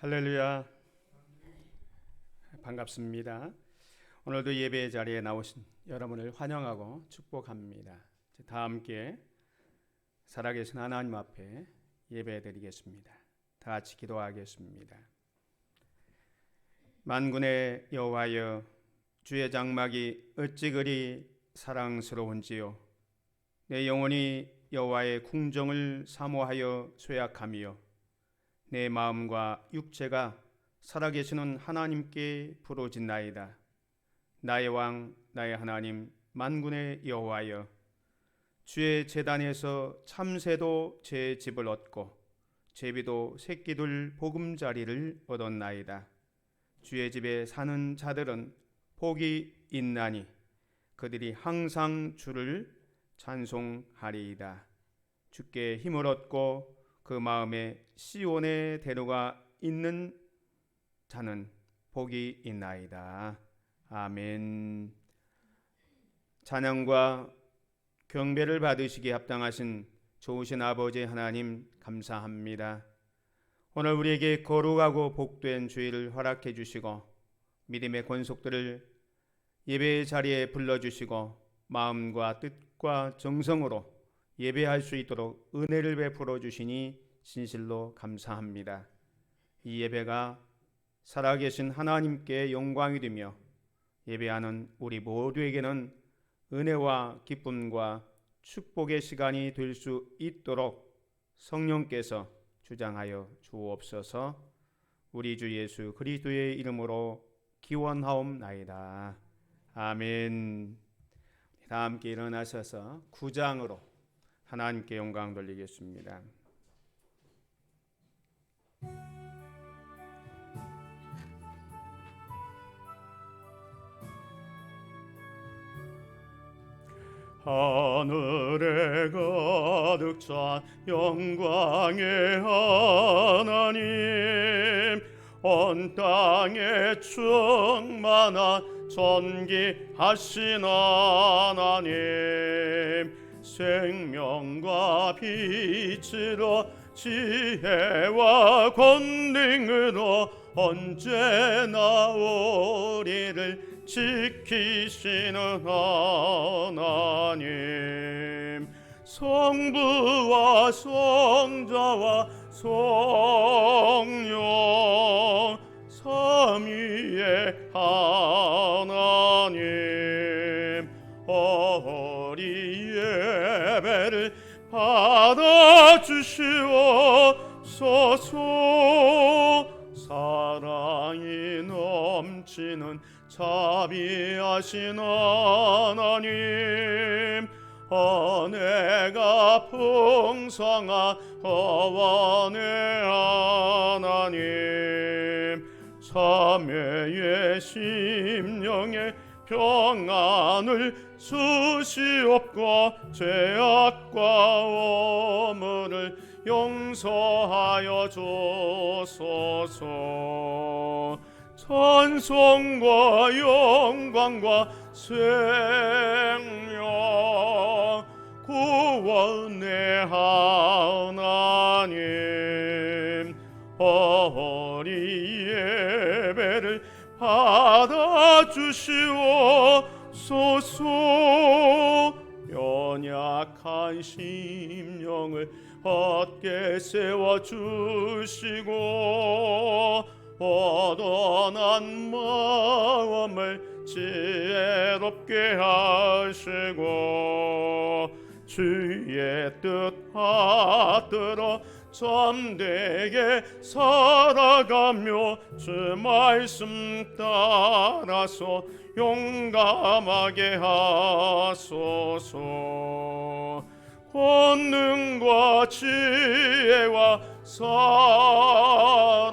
할렐루야, 반갑습니다. 오늘도 예배 자리에 나오신 여러분을 환영하고 축복합니다. 다 함께 살아계신 하나님 앞에 예배드리겠습니다. 다 같이 기도하겠습니다. 만군의 여호와여, 주의 장막이 어찌 그리 사랑스러운지요. 내 영혼이 여호와의 궁정을 사모하여 쇠약하며 내 마음과 육체가 살아계시는 하나님께 부르짖나이다. 나의 왕, 나의 하나님, 만군의 여호와여, 주의 제단에서 참새도 제 집을 얻고 제비도 새끼들 보금자리를 얻었나이다. 주의 집에 사는 자들은 복이 있나니 그들이 항상 주를 찬송하리이다. 주께 힘을 얻고 그 마음에 시온의 대로가 있는 자는 복이 있나이다. 아멘. 찬양과 경배를 받으시기에 합당하신 좋으신 아버지 하나님 감사합니다. 오늘 우리에게 거룩하고 복된 주일을 허락해 주시고 믿음의 권속들을 예배의 자리에 불러주시고 마음과 뜻과 정성으로 예배할 수 있도록 은혜를 베풀어 주시니 진실로 감사합니다. 이 예배가 살아계신 하나님께 영광이 되며 예배하는 우리 모두에게는 은혜와 기쁨과 축복의 시간이 될 수 있도록 성령께서 주장하여 주옵소서. 우리 주 예수 그리스도의 이름으로 기원하옵나이다. 아멘. 다 함께 일어나셔서 구장으로 하나님께 영광 돌리겠습니다. 하늘에 가득 찬 영광의 하나님, 온 땅에 충만한 존귀하신 하나님, 생명과 빛으로 지혜와 권능으로 언제나 우리를 지키시는 하나님, 성부와 성자와 성령 삼위의 하나님, 어리 예배를 받아주시옵소서. 사랑이 넘치는 자비하신 하나님, 은혜가 풍성한 거원의 하나님, 참회의 심령에 평안을 주시옵고 죄악과 오물을 용서하여 주소서. 찬송과 영광과 생명 구원의 하나님, 어리 예배를 받아주시옵소서. 연약한 심령을 얻게 세워주시고 어던한 마음을 지혜롭게 하시고 주의 뜻 받들어 참되게 살아가며 주 말씀 따라서 용감하게 하소서. 권능과 지혜와 사랑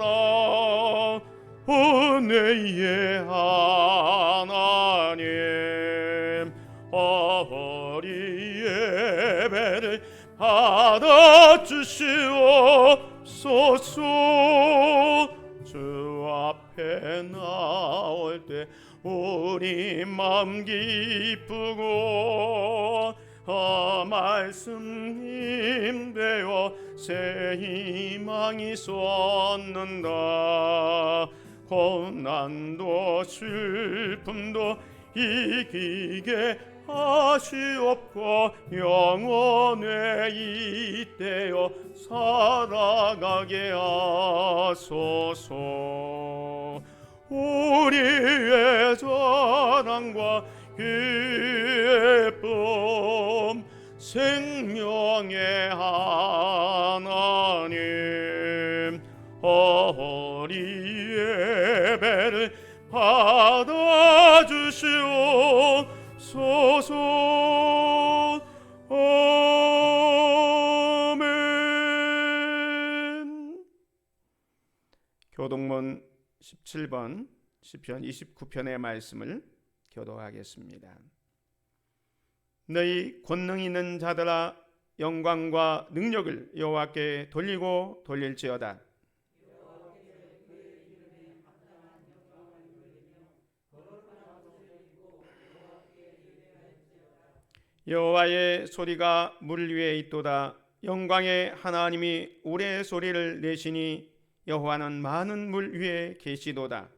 은혜의 하나님, 어리 예배를 받아주시옵소서. 주 앞에 나올 때 우리 마음 기쁘고 말씀 힘되어 새 희망이 솟는다. 고난도 슬픔도 이기게 하시옵고 영원에 이때여 살아가게 하소서. 우리의 자랑과 기쁨 생명의 하나님, 어리 예배를 받아주시옵소서. 아멘. 교동문 17번 시편 29편의 말씀을 교도하겠습니다. 너희 권능 있는 자들아, 영광과 능력을 여호와께 돌리고 돌릴지어다. 여호와의 소리가 물 위에 있도다. 영광의 하나님이 우레 소리를 내시니 여호와는 많은 물 위에 계시도다.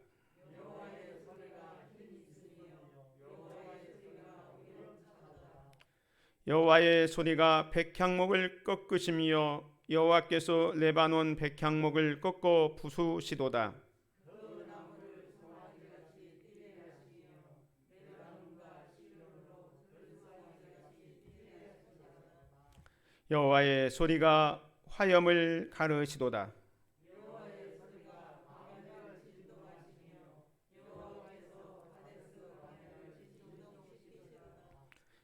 여호와의 소리가 백향목을 꺾으시며 여호와께서 레바논 백향목을 꺾어 부수시도다. 여호와의 소리가 화염을 가르시도다.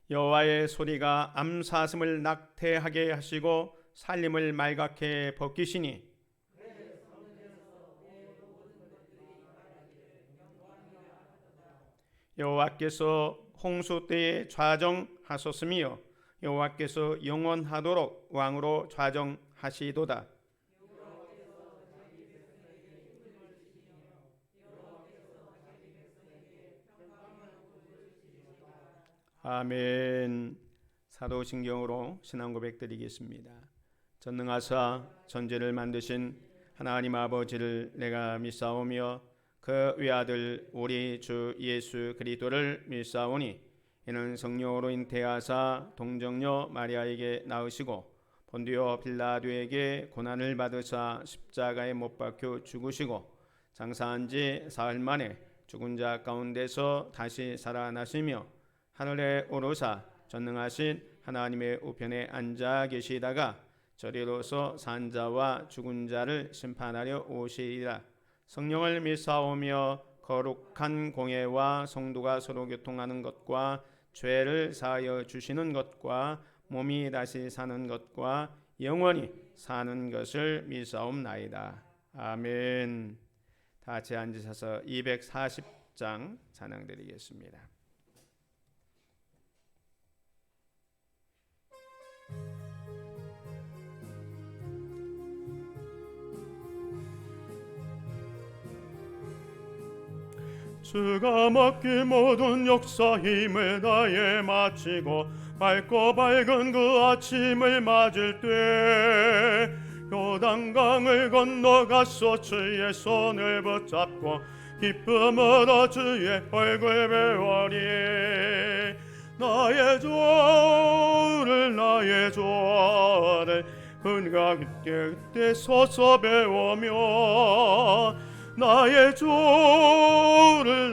여호와의 소리가 암사슴을 낙태하게 하시고 살림을 말갛게 벗기시니 여호와께서 홍수 때에 좌정하셨으며 여호와께서 영원하도록 왕으로 좌정하시도다. 아멘. 사도신경으로 신앙 고백드리겠습니다. 전능하사 천지를 만드신 하나님 아버지를 내가 믿사오며 그 외아들 우리 주 예수 그리스도를 믿사오니 이는 성령으로 잉태하사 동정녀 마리아에게 낳으시고 본디오 빌라도에게 고난을 받으사 십자가에 못 박혀 죽으시고 장사한 지 사흘 만에 죽은 자 가운데서 다시 살아나시며 하늘에 오르사 전능하신 하나님의 우편에 앉아 계시다가 저리로서 산 자와 죽은 자를 심판하려 오시리라. 성령을 믿사오며 거룩한 공예와 성도가 서로 교통하는 것과 죄를 사하여 주시는 것과 몸이 다시 사는 것과 영원히 사는 것을 믿사옵나이다. 아멘. 다 같이 앉으셔서 240장 찬양드리겠습니다. 주가 맡긴 모든 역사 힘을 다해 마치고 밝고 밝은 그 아침을 맞을 때 요단강을 건너가서 주의 손을 붙잡고 기쁨으로 주의 얼굴 배우리. 나의 조를 그가 그때 서서 배우며 나의 조를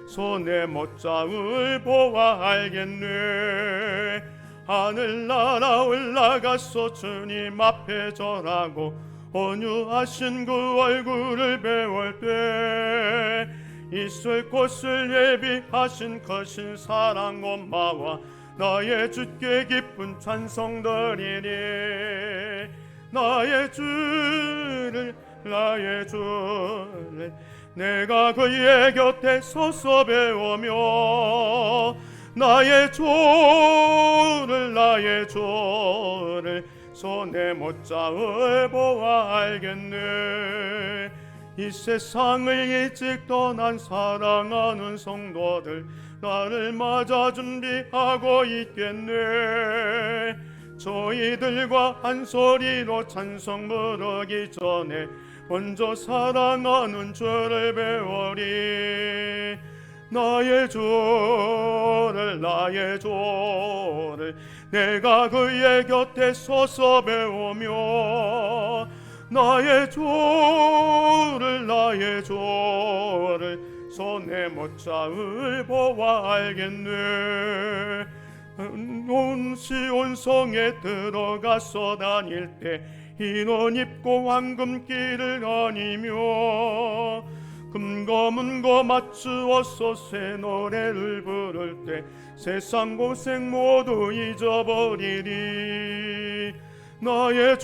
손에 못 잡을 보아 알겠네. 하늘나라 올라가서 주님 앞에 절하고 온유하신 그 얼굴을 배울 때 있을 곳을 예비하신 크신 사랑 고마워 나의 주께 기쁜 찬송 드리리. 나의 주를 내가 그의 곁에 서서 배우며 나의 조를 손에 못 잡을 보아 알겠네. 이 세상을 일찍 떠난 사랑하는 성도들 나를 맞아 준비하고 있겠네. 저희들과 한 소리로 찬송 부르기 전에 먼저 사랑하는 주를 배우리. 나의 주를 나의 주를 내가 그의 곁에 서서 배우며 나의 주를 손에 못 잡을 보아 알겠네. 온 시온 성에 들어가서 다닐 때 흰옷 입고 황금길을 다니며 금거문거 맞추어서 새 노래를 부를 때 세상 고생 모두 잊어버리리. 나의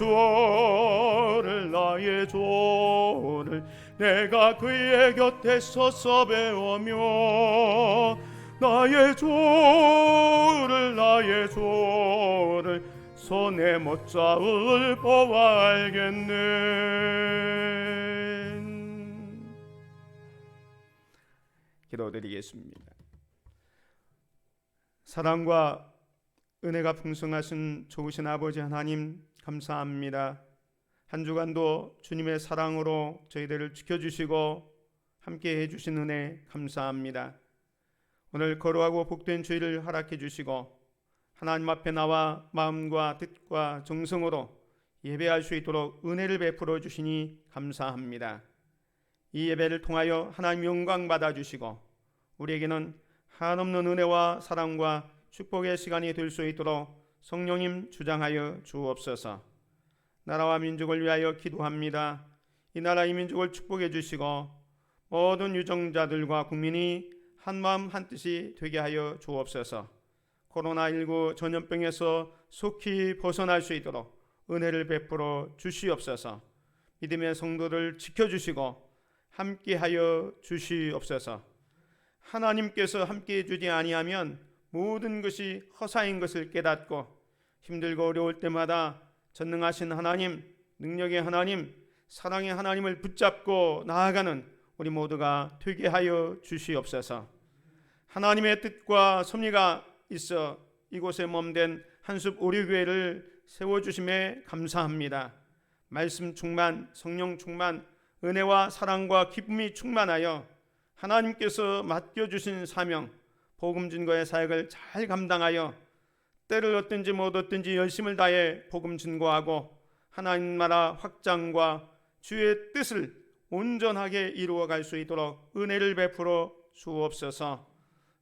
주를 내가 그의 곁에 서서 배우며 나의 주를 손에 못 잡을 보아 알겠네. 기도드리겠습니다. 사랑과 은혜가 풍성하신 좋으신 아버지 하나님 감사합니다. 한 주간도 주님의 사랑으로 저희들을 지켜주시고 함께 해주신 은혜 감사합니다. 오늘 거룩하고 복된 주일을 허락해 주시고 하나님 앞에 나와 마음과 뜻과 정성으로 예배할 수 있도록 은혜를 베풀어 주시니 감사합니다. 이 예배를 통하여 하나님 영광 받아주시고 우리에게는 한없는 은혜와 사랑과 축복의 시간이 될 수 있도록 성령님 주장하여 주옵소서. 나라와 민족을 위하여 기도합니다. 이 나라 이 민족을 축복해 주시고 모든 유정자들과 국민이 한마음 한뜻이 되게 하여 주옵소서. 코로나19 전염병에서 속히 벗어날 수 있도록 은혜를 베풀어 주시옵소서. 믿음의 성도를 지켜주시고 함께하여 주시옵소서. 하나님께서 함께해 주지 아니하면 모든 것이 허사인 것을 깨닫고 힘들고 어려울 때마다 전능하신 하나님, 능력의 하나님, 사랑의 하나님을 붙잡고 나아가는 우리 모두가 되게 하여 주시옵소서. 하나님의 뜻과 섭리가 있어 이곳에 몸된 한숲 오류교회를 세워주심에 감사합니다. 말씀 충만, 성령 충만, 은혜와 사랑과 기쁨이 충만하여 하나님께서 맡겨주신 사명, 복음 증거의 사역을 잘 감당하여 때를 얻든지 못 얻든지 열심을 다해 복음 증거하고 하나님 나라 확장과 주의 뜻을 온전하게 이루어갈 수 있도록 은혜를 베풀어 주옵소서.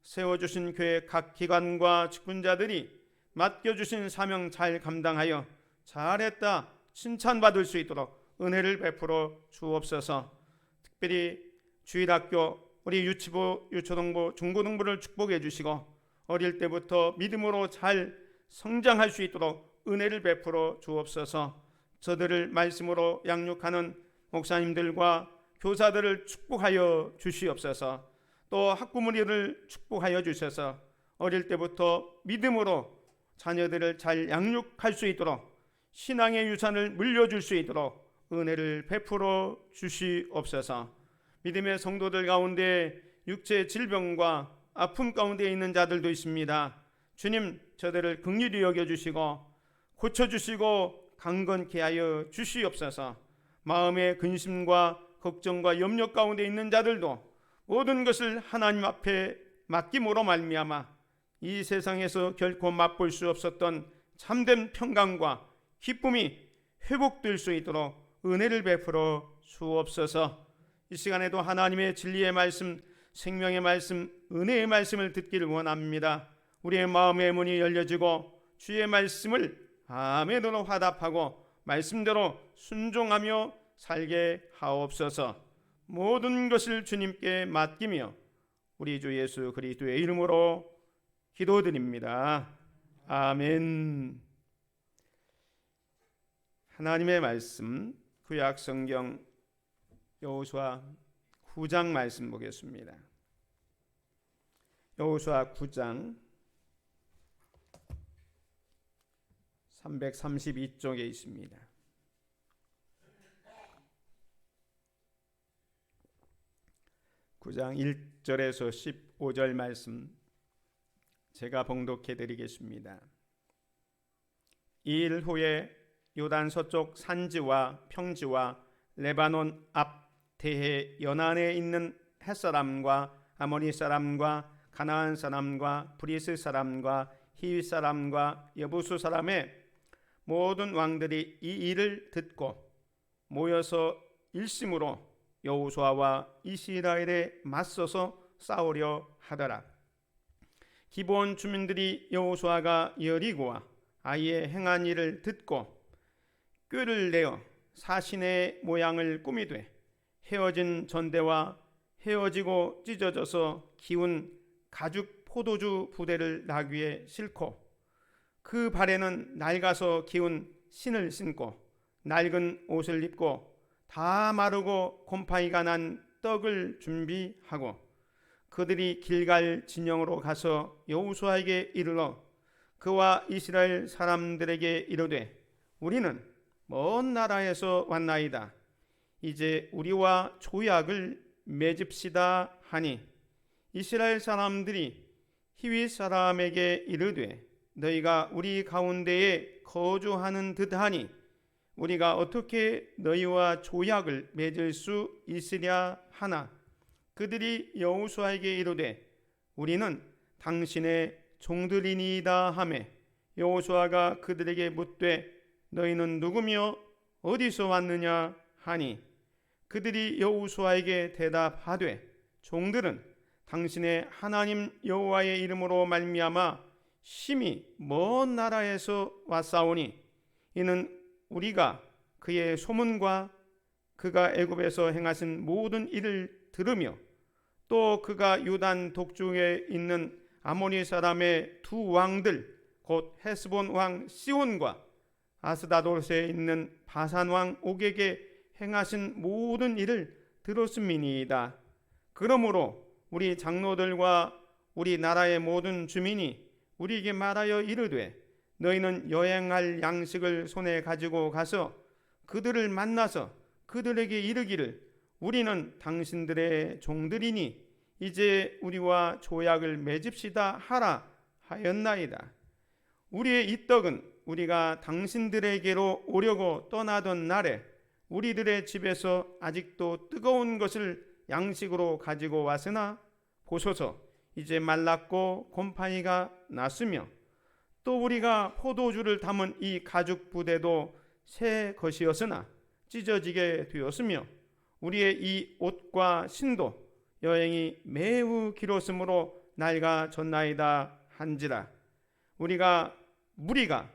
세워주신 교회 각 기관과 직분자들이 맡겨주신 사명 잘 감당하여 잘했다 칭찬받을 수 있도록 은혜를 베풀어 주옵소서. 특별히 주일학교 우리 유치부, 유초등부, 중고등부를 축복해 주시고 어릴 때부터 믿음으로 잘 성장할 수 있도록 은혜를 베풀어 주옵소서. 저들을 말씀으로 양육하는 목사님들과 교사들을 축복하여 주시옵소서. 또 학부모님을 축복하여 주셔서 어릴 때부터 믿음으로 자녀들을 잘 양육할 수 있도록 신앙의 유산을 물려줄 수 있도록 은혜를 베풀어 주시옵소서. 믿음의 성도들 가운데 육체 질병과 아픔 가운데 있는 자들도 있습니다. 주님, 저들을 긍휼히 여겨주시고 고쳐주시고 강건케 하여 주시옵소서. 마음의 근심과 걱정과 염려 가운데 있는 자들도 모든 것을 하나님 앞에 맡김으로 말미암아 이 세상에서 결코 맛볼 수 없었던 참된 평강과 기쁨이 회복될 수 있도록 은혜를 베풀어 주옵소서. 이 시간에도 하나님의 진리의 말씀, 생명의 말씀, 은혜의 말씀을 듣기를 원합니다. 우리의 마음의 문이 열려지고 주의 말씀을 아멘으로 화답하고 말씀대로 순종하며 살게 하옵소서. 모든 것을 주님께 맡기며 우리 주 예수 그리스도의 이름으로 기도드립니다. 아멘. 하나님의 말씀 구약 성경 여호수아 9장 말씀 보겠습니다. 여호수아 9장 332쪽에 있습니다. 9장 1절에서 15절 말씀 제가 봉독해 드리겠습니다. 이 일 후에 요단 서쪽 산지와 평지와 레바논 앞 대해 연안에 있는 헷사람과 아모리 사람과 가나안 사람과 브리스 사람과 히위 사람과 여부수 사람의 모든 왕들이 이 일을 듣고 모여서 일심으로 여호수아와 이스라엘에 맞서서 싸우려 하더라. 기브온 주민들이 여호수아가 여리고와 아이의 행한 일을 듣고 꾀를 내어 사신의 모양을 꾸미되 헤어진 전대와 헤어지고 찢어져서 기운 가죽 포도주 부대를 나귀에 싣고 그 발에는 낡아서 기운 신을 신고 낡은 옷을 입고 다 마르고 곰팡이가 난 떡을 준비하고 그들이 길갈 진영으로 가서 여호수아에게 이르러 그와 이스라엘 사람들에게 이르되 우리는 먼 나라에서 왔나이다. 이제 우리와 조약을 맺읍시다 하니 이스라엘 사람들이 히위 사람에게 이르되 너희가 우리 가운데에 거주하는 듯하니 우리가 어떻게 너희와 조약을 맺을 수 있으랴 하나 그들이 여호수아에게 이르되 우리는 당신의 종들이니이다 하매 여호수아가 그들에게 묻되 너희는 누구며 어디서 왔느냐 하니 그들이 여호수아에게 대답하되 종들은 당신의 하나님 여호와의 이름으로 말미암아 심히 먼 나라에서 왔사오니 이는 우리가 그의 소문과 그가 애굽에서 행하신 모든 일을 들으며 또 그가 요단 동쪽에 있는 아모리 사람의 두 왕들 곧 헤스본 왕 시온과 아스다롯에 있는 바산 왕 옥에게 행하신 모든 일을 들었음이니이다. 그러므로 우리 장로들과 우리 나라의 모든 주민이 우리에게 말하여 이르되 너희는 여행할 양식을 손에 가지고 가서 그들을 만나서 그들에게 이르기를 우리는 당신들의 종들이니 이제 우리와 조약을 맺읍시다 하라 하였나이다. 우리의 이 떡은 우리가 당신들에게로 오려고 떠나던 날에 우리들의 집에서 아직도 뜨거운 것을 양식으로 가지고 왔으나 보소서 이제 말랐고 곰팡이가 났으며 또 우리가 포도주를 담은 이 가죽 부대도 새 것이었으나 찢어지게 되었으며 우리의 이 옷과 신도 여행이 매우 길었으므로 낡아졌나이다 한지라. 무리가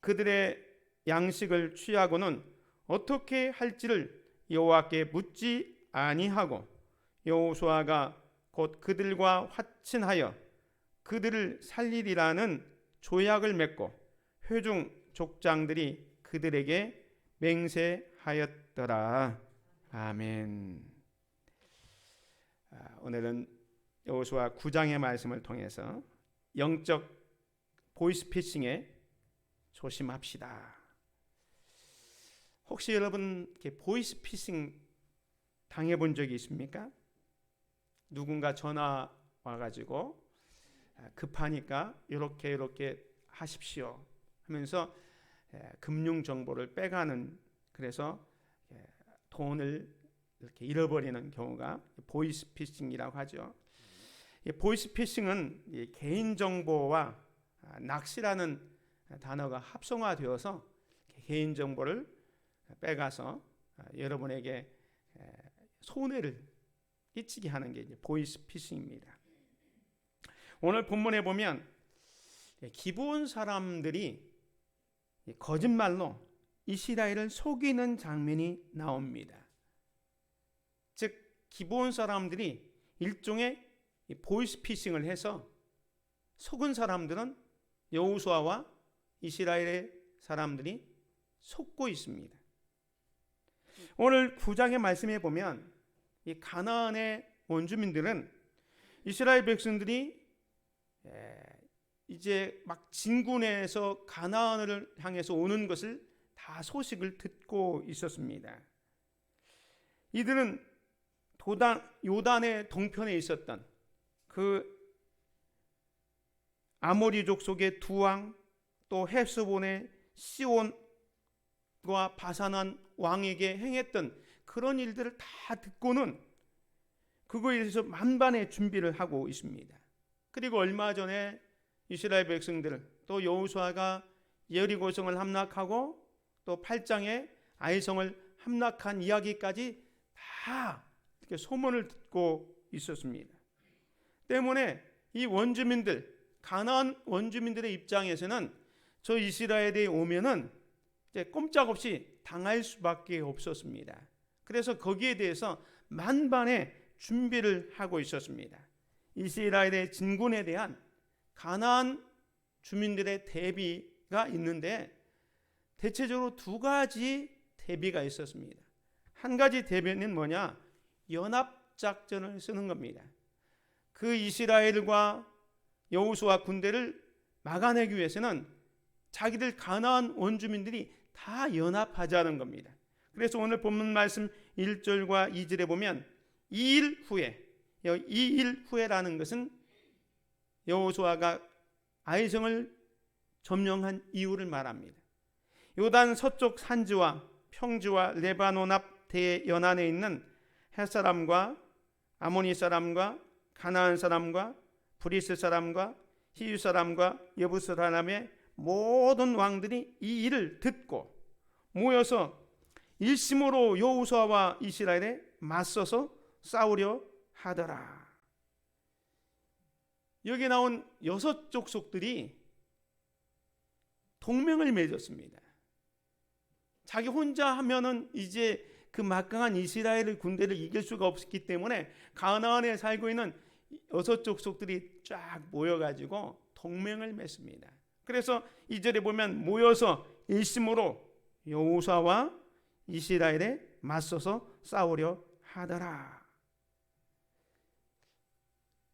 그들의 양식을 취하고는 어떻게 할지를 여호와께 묻지 아니하고 여호수아가 곧 그들과 화친하여 그들을 살리리라는 조약을 맺고 회중 족장들이 그들에게 맹세하였더라. 아멘. 오늘은 여호수아 9장의 말씀을 통해서 영적 보이스피싱에 조심합시다. 혹시 여러분 보이스피싱 당해본 적이 있습니까? 누군가 전화 와가지고 급하니까 이렇게 하십시오 하면서 금융 정보를 빼가는, 그래서 돈을 이렇게 잃어버리는 경우가 보이스피싱이라고 하죠. 보이스피싱은 개인 정보와 낚시라는 단어가 합성화되어서 개인 정보를 빼가서 여러분에게 손해를 끼치게 하는 게 이제 보이스피싱입니다. 오늘 본문에 보면 기브온 사람들이 거짓말로 이스라엘을 속이는 장면이 나옵니다. 즉 기브온 사람들이 일종의 보이스피싱을 해서 속은 사람들은 여호수아와 이스라엘의 사람들이 속고 있습니다. 오늘 9장의 말씀에 보면 이 가나안의 원주민들은 이스라엘 백성들이 이제 막 진군해서 가나안을 향해서 오는 것을 다 소식을 듣고 있었습니다. 이들은 요단의 동편에 있었던 그 아모리 족속의 두 왕, 또 헤스본의 시온과 바산한 왕에게 행했던 그런 일들을 다 듣고는 그거에 대해서 만반의 준비를 하고 있습니다. 그리고 얼마 전에 이스라엘 백성들, 또 여호수아가 여리고성을 함락하고 또 8장에 아이성을 함락한 이야기까지 다 이렇게 소문을 듣고 있었습니다. 때문에 이 원주민들, 가나안 원주민들의 입장에서는 저 이스라엘에 오면은 이제 꼼짝없이 당할 수밖에 없었습니다. 그래서 거기에 대해서 만반의 준비를 하고 있었습니다. 이스라엘의 진군에 대한 가나안 주민들의 대비가 있는데 대체적으로 두 가지 대비가 있었습니다. 한 가지 대비는 뭐냐? 연합작전을 쓰는 겁니다. 그 이스라엘과 여호수아 군대를 막아내기 위해서는 자기들 가나안 원주민들이 다 연합하자는 겁니다. 그래서 오늘 본문 말씀 1절과 2절에 보면 2일 후에, 2일 후에라는 것은 여호수아가 아이성을 점령한 이유를 말합니다. 요단 서쪽 산지와 평지와 레바논 앞 대연안에 있는 헷사람과 아모니 사람과 가나안 사람과 브리스 사람과 히유 사람과 여부스 사람의 모든 왕들이 이 일을 듣고 모여서 일심으로 여호수아와 이스라엘에 맞서서 싸우려 하더라. 여기 나온 6 족속들이 동맹을 맺었습니다. 자기 혼자 하면은 이제 그 막강한 이스라엘 군대를 이길 수가 없기 때문에 가나안에 살고 있는 6 족속들이 쫙 모여가지고 동맹을 맺습니다. 그래서 2절에 보면 모여서 일심으로 여호수아와 이스라엘에 맞서서 싸우려 하더라.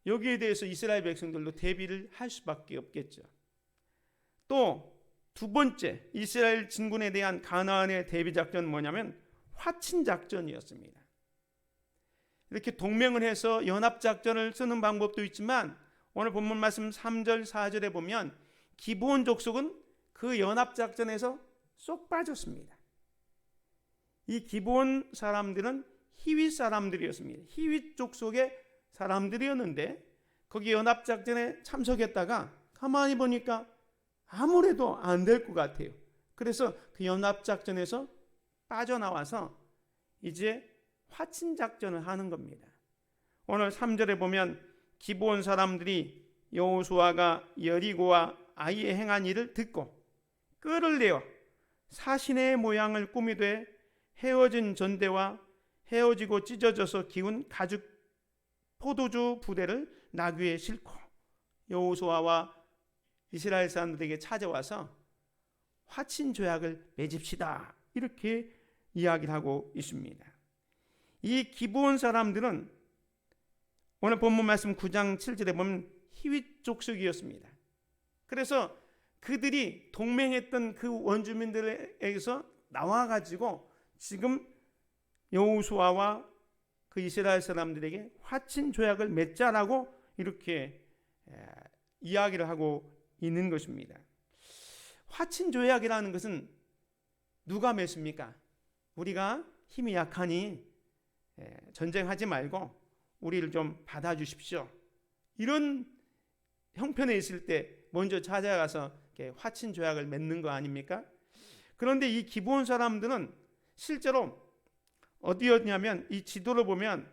여기에 대해서 이스라엘 백성들도 대비를 할 수밖에 없겠죠. 또 두 번째 이스라엘 진군에 대한 가나안의 대비 작전은 뭐냐면 화친 작전이었습니다. 이렇게 동맹을 해서 연합 작전을 쓰는 방법도 있지만 오늘 본문 말씀 3절 4절에 보면 기브온 족속은 그 연합 작전에서 쏙 빠졌습니다. 이 기브온 사람들은 히윗 사람들이었습니다. 히윗 족속의 사람들이었는데 거기 연합 작전에 참석했다가 가만히 보니까 아무래도 안 될 것 같아요. 그래서 그 연합 작전에서 빠져나와서 이제 화친 작전을 하는 겁니다. 오늘 3절에 보면 기브온 사람들이 여호수아가 여리고와 아이에 행한 일을 듣고 끈을 내어 사신의 모양을 꾸미되 헤어진 전대와 헤어지고 찢어져서 기운 가죽 포도주 부대를 나귀에 싣고 여호수아와 이스라엘 사람들에게 찾아와서 화친 조약을 맺읍시다, 이렇게 이야기를 하고 있습니다. 이 기브온 사람들은 오늘 본문 말씀 9장 7절에 보면 히윗 족속이었습니다. 그래서 그들이 동맹했던 그 원주민들에게서 나와가지고 지금 여호수아와 그 이스라엘 사람들에게 화친 조약을 맺자라고 이렇게 이야기를 하고 있는 것입니다. 화친 조약이라는 것은 누가 맺습니까? 우리가 힘이 약하니 전쟁하지 말고 우리를 좀 받아주십시오, 이런 형편에 있을 때 먼저 찾아가서 화친 조약을 맺는 거 아닙니까? 그런데 이 기브온 사람들은 실제로 어디였냐면 이 지도를 보면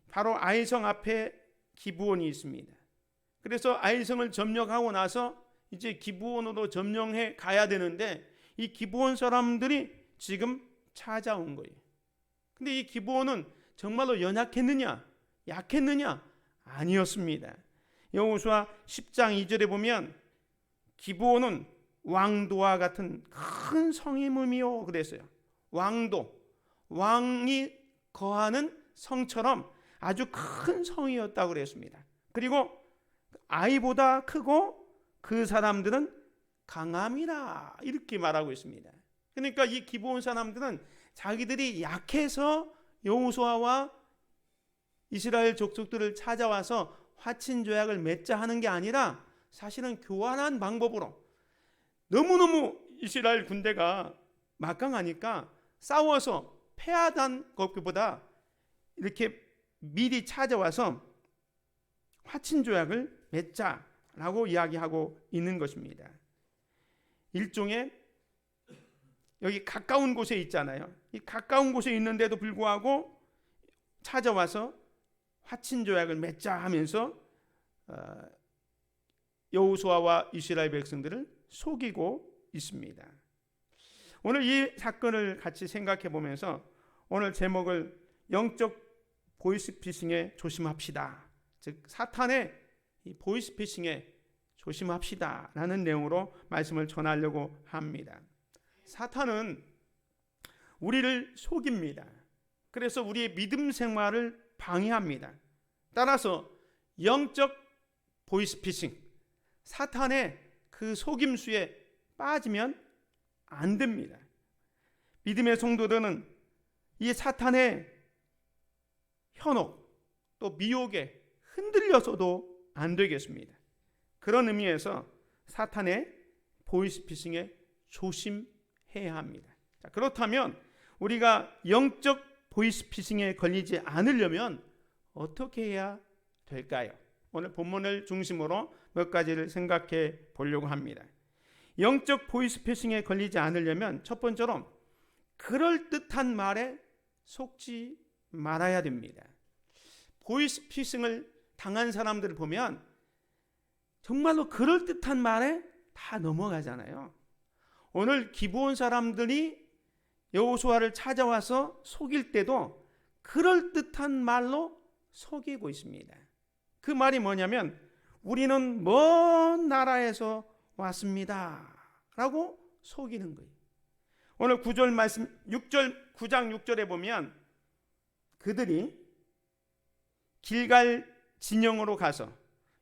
바로 아이성 앞에 기브온이 있습니다. 그래서 아이성을 점령하고 나서 이제 기브온으로 점령해 가야 되는데 이 기브온 사람들이 지금 찾아온 거예요. 근데 이 기브온은 정말로 연약했느냐 약했느냐? 아니었습니다. 여호수아 10장 2절에 보면 기브온은 왕도와 같은 큰 성임이요 그랬어요. 왕도, 왕이 거하는 성처럼 아주 큰 성이었다고 그랬습니다. 그리고 아이보다 크고 그 사람들은 강함이라, 이렇게 말하고 있습니다. 그러니까 이 기브온 사람들은 자기들이 약해서 여호수아와 이스라엘 족속들을 찾아와서 화친 조약을 맺자 하는 게 아니라 사실은 교환한 방법으로, 너무너무 이스라엘 군대가 막강하니까 싸워서 패하던 것보다 이렇게 미리 찾아와서 화친 조약을 맺자라고 이야기하고 있는 것입니다. 일종의, 여기 가까운 곳에 있잖아요. 이 가까운 곳에 있는데도 불구하고 찾아와서 화친 조약을 맺자 하면서 여호수아와 이스라엘 백성들을 속이고 있습니다. 오늘 이 사건을 같이 생각해 보면서 오늘 제목을 영적 보이스피싱에 조심합시다, 즉 사탄의 이 보이스피싱에 조심합시다 라는 내용으로 말씀을 전하려고 합니다. 사탄은 우리를 속입니다. 그래서 우리의 믿음 생활을 방해합니다. 따라서 영적 보이스피싱, 사탄의 그 속임수에 빠지면 안 됩니다. 믿음의 성도들은 이 사탄의 현혹 또 미혹에 흔들려서도 안 되겠습니다. 그런 의미에서 사탄의 보이스피싱에 조심해야 합니다. 자, 그렇다면 우리가 영적 보이스피싱에 걸리지 않으려면 어떻게 해야 될까요? 오늘 본문을 중심으로 몇 가지를 생각해 보려고 합니다. 영적 보이스피싱에 걸리지 않으려면 첫 번째로 그럴듯한 말에 속지 말아야 됩니다. 보이스피싱을 당한 사람들을 보면 정말로 그럴듯한 말에 다 넘어가잖아요. 오늘 기브온 사람들이 여호수아를 찾아와서 속일 때도 그럴듯한 말로 속이고 있습니다. 그 말이 뭐냐면 우리는 먼 나라에서 왔습니다 라고 속이는 거예요. 오늘 9절 말씀 9장 6절에 보면 그들이 길갈 진영으로 가서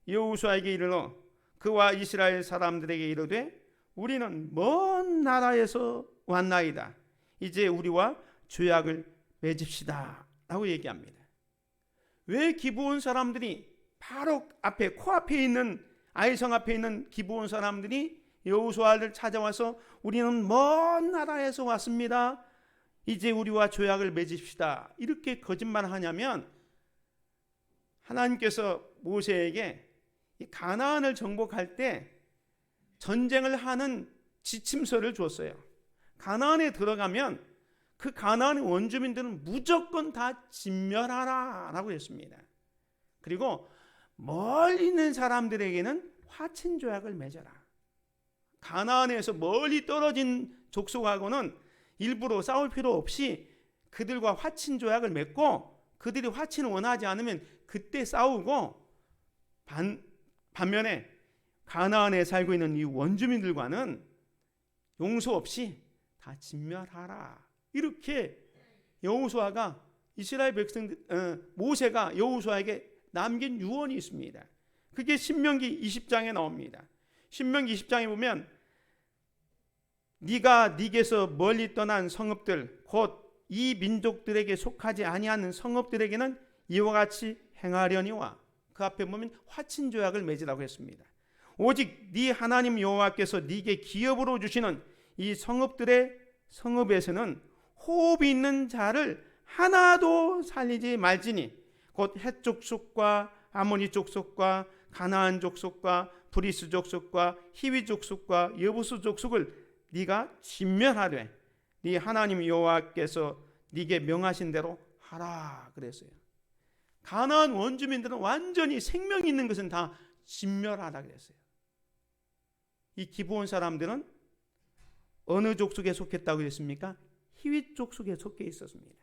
여호수아에게 이르러 그와 이스라엘 사람들에게 이르되 우리는 먼 나라에서 왔나이다. 이제 우리와 조약을 맺읍시다 라고 얘기합니다. 왜 기브온 사람들이 바로 앞에 코앞에 있는 아이성 앞에 있는 기브온 사람들이 여호수아를 찾아와서 우리는 먼 나라에서 왔습니다, 이제 우리와 조약을 맺읍시다 이렇게 거짓말하냐면 하나님께서 모세에게 가나안을 정복할 때 전쟁을 하는 지침서를 줬어요. 가나안에 들어가면 그 가나안의 원주민들은 무조건 다 진멸하라 라고 했습니다. 그리고 멀리 있는 사람들에게는 화친 조약을 맺어라. 가나안에서 멀리 떨어진 족속하고는 일부러 싸울 필요 없이 그들과 화친 조약을 맺고 그들이 화친을 원하지 않으면 그때 싸우고 반면에 가나안에 살고 있는 이 원주민들과는 용서 없이 다 진멸하라. 이렇게 여호수아가 이스라엘 백성들 모세가 여호수아에게 남긴 유언이 있습니다. 그게 신명기 20장에 나옵니다. 신명기 20장에 보면 네가 네게서 멀리 떠난 성읍들 곧 이 민족들에게 속하지 아니하는 성읍들에게는 이와 같이 행하려니와 그 앞에 보면 화친 조약을 맺으라고 했습니다. 오직 네 하나님 여호와께서 네게 기업으로 주시는 이 성읍에서는 호흡이 있는 자를 하나도 살리지 말지니 곧 헷 족속과 아모니 족속과 가나안 족속과 브리스 족속과 히위 족속과 여부스 족속을 네가 진멸하되 네 하나님 여호와께서 네게 명하신 대로 하라 그랬어요. 가나안 원주민들은 완전히 생명 있는 것은 다 진멸하라 그랬어요. 이 기브온 사람들은 어느 족속에 속했다고 했습니까? 히윗 족속에 속해 있었습니다.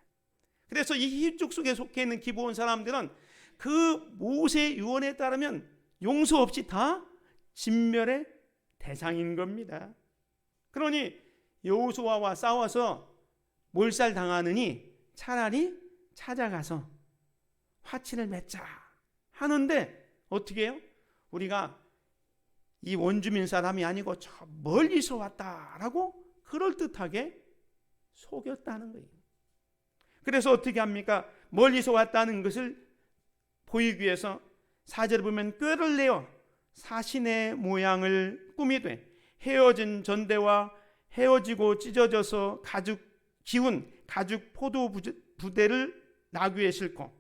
그래서 이 히윗 족속에 속해 있는 기브온 사람들은 그 모세의 유언에 따르면 용서 없이 다 진멸의 대상인 겁니다. 그러니 여호수아와 싸워서 몰살당하느니 차라리 찾아가서 화친을 맺자 하는데 어떻게 해요? 우리가 이 원주민 사람이 아니고 저 멀리서 왔다라고 그럴듯하게 속였다는 거예요. 그래서 어떻게 합니까? 멀리서 왔다는 것을 보이기 위해서 4절에 보면 꾀를 내어 사신의 모양을 꾸미되 헤어진 전대와 헤어지고 찢어져서 기운 가죽 포도 부대를 나귀에 싣고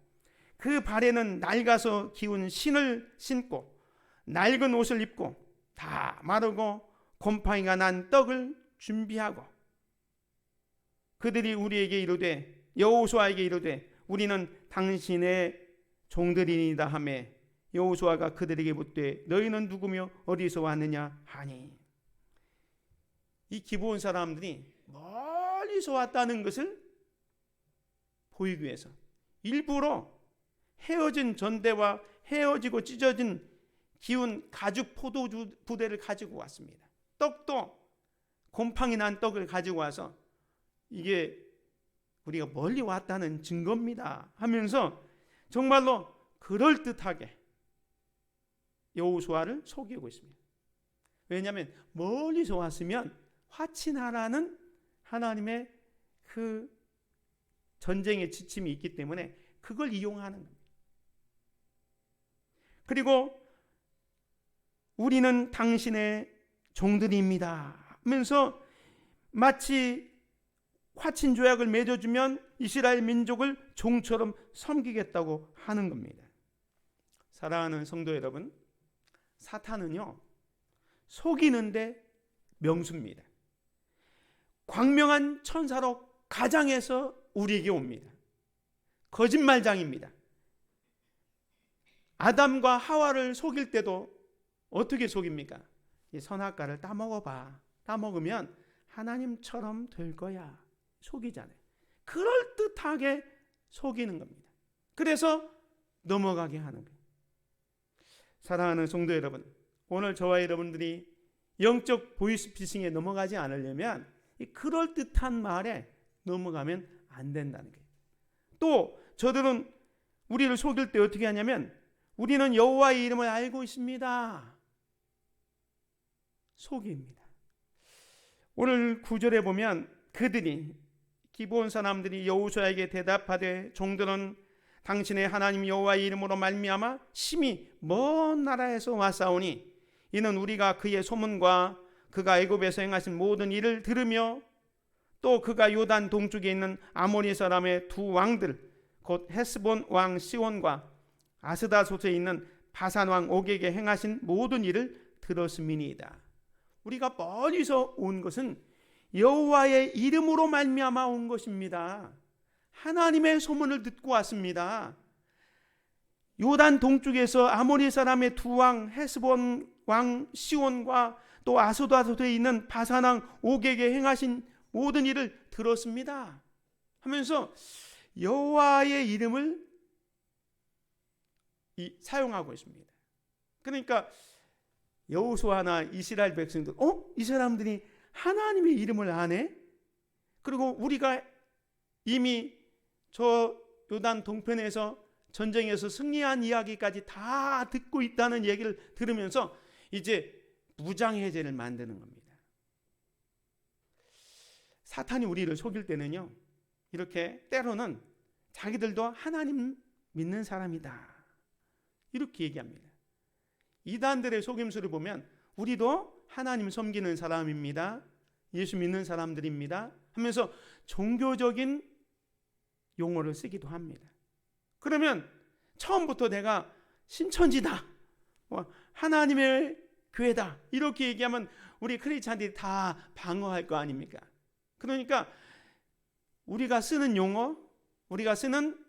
그 발에는 낡아서 기운 신을 신고 낡은 옷을 입고 다 마르고 곰팡이가 난 떡을 준비하고 그들이 우리에게 이르되 여호수아에게 이르되 우리는 당신의 종들이니이다 하매 여호수아가 그들에게 묻되 너희는 누구며 어디서 왔느냐 하니 이 기브온 사람들이 멀리서 왔다는 것을 보이기 위해서 일부러 헤어진 전대와 헤어지고 찢어진 기운 가죽 포도 부대를 가지고 왔습니다. 떡도 곰팡이 난 떡을 가지고 와서 이게 우리가 멀리 왔다는 증거입니다 하면서 정말로 그럴듯하게 여호수아를 속이고 있습니다. 왜냐하면 멀리서 왔으면 화친하라는 하나님의 그 전쟁의 지침이 있기 때문에 그걸 이용하는 겁니다. 그리고 우리는 당신의 종들입니다 하면서 마치 화친 조약을 맺어주면 이스라엘 민족을 종처럼 섬기겠다고 하는 겁니다. 사랑하는 성도 여러분, 사탄은요 속이는데 명수입니다. 광명한 천사로 가장해서 우리에게 옵니다. 거짓말장입니다. 아담과 하와를 속일 때도 어떻게 속입니까? 이 선악과를 따먹어봐. 따먹으면 하나님처럼 될 거야. 속이잖아요. 그럴듯하게 속이는 겁니다. 그래서 넘어가게 하는 거예요. 사랑하는 성도 여러분, 오늘 저와 여러분들이 영적 보이스피싱에 넘어가지 않으려면 이 그럴듯한 말에 넘어가면 안 된다는 거예요. 또 저들은 우리를 속일 때 어떻게 하냐면 우리는 여호와의 이름을 알고 있습니다. 속입니다. 오늘 9절에 보면 그들이 기브온 사람들이 여호수아에게 대답하되 종들은 당신의 하나님 여호와의 이름으로 말미암아 심히 먼 나라에서 왔사오니 이는 우리가 그의 소문과 그가 애굽에서 행하신 모든 일을 들으며 또 그가 요단 동쪽에 있는 아모리 사람의 두 왕들 곧 헤스본 왕 시온과 아스다솥에 있는 바산 왕 옥에게 행하신 모든 일을 들었음이니이다. 우리가 멀리서 온 것은 여호와의 이름으로 말미암아 온 것입니다. 하나님의 소문을 듣고 왔습니다. 요단 동쪽에서 아모리 사람의 두 왕 헤스본 왕 시온과 또 아스다솥에 있는 바산 왕 옥에게 행하신 모든 일을 들었습니다 하면서 여호와의 이름을 사용하고 있습니다. 그러니까 여호수아나 이스라엘 백성들 이 사람들이 하나님의 이름을 아네? 그리고 우리가 이미 저 요단 동편에서 전쟁에서 승리한 이야기까지 다 듣고 있다는 얘기를 들으면서 이제 무장해제를 만드는 겁니다. 사탄이 우리를 속일 때는요 이렇게 때로는 자기들도 하나님 믿는 사람이다 이렇게 얘기합니다. 이단들의 속임수를 보면 우리도 하나님 섬기는 사람입니다. 예수 믿는 사람들입니다 하면서 종교적인 용어를 쓰기도 합니다. 그러면 처음부터 내가 신천지다, 하나님의 교회다 이렇게 얘기하면 우리 크리스찬들이 다 방어할 거 아닙니까? 그러니까 우리가 쓰는 용어, 우리가 쓰는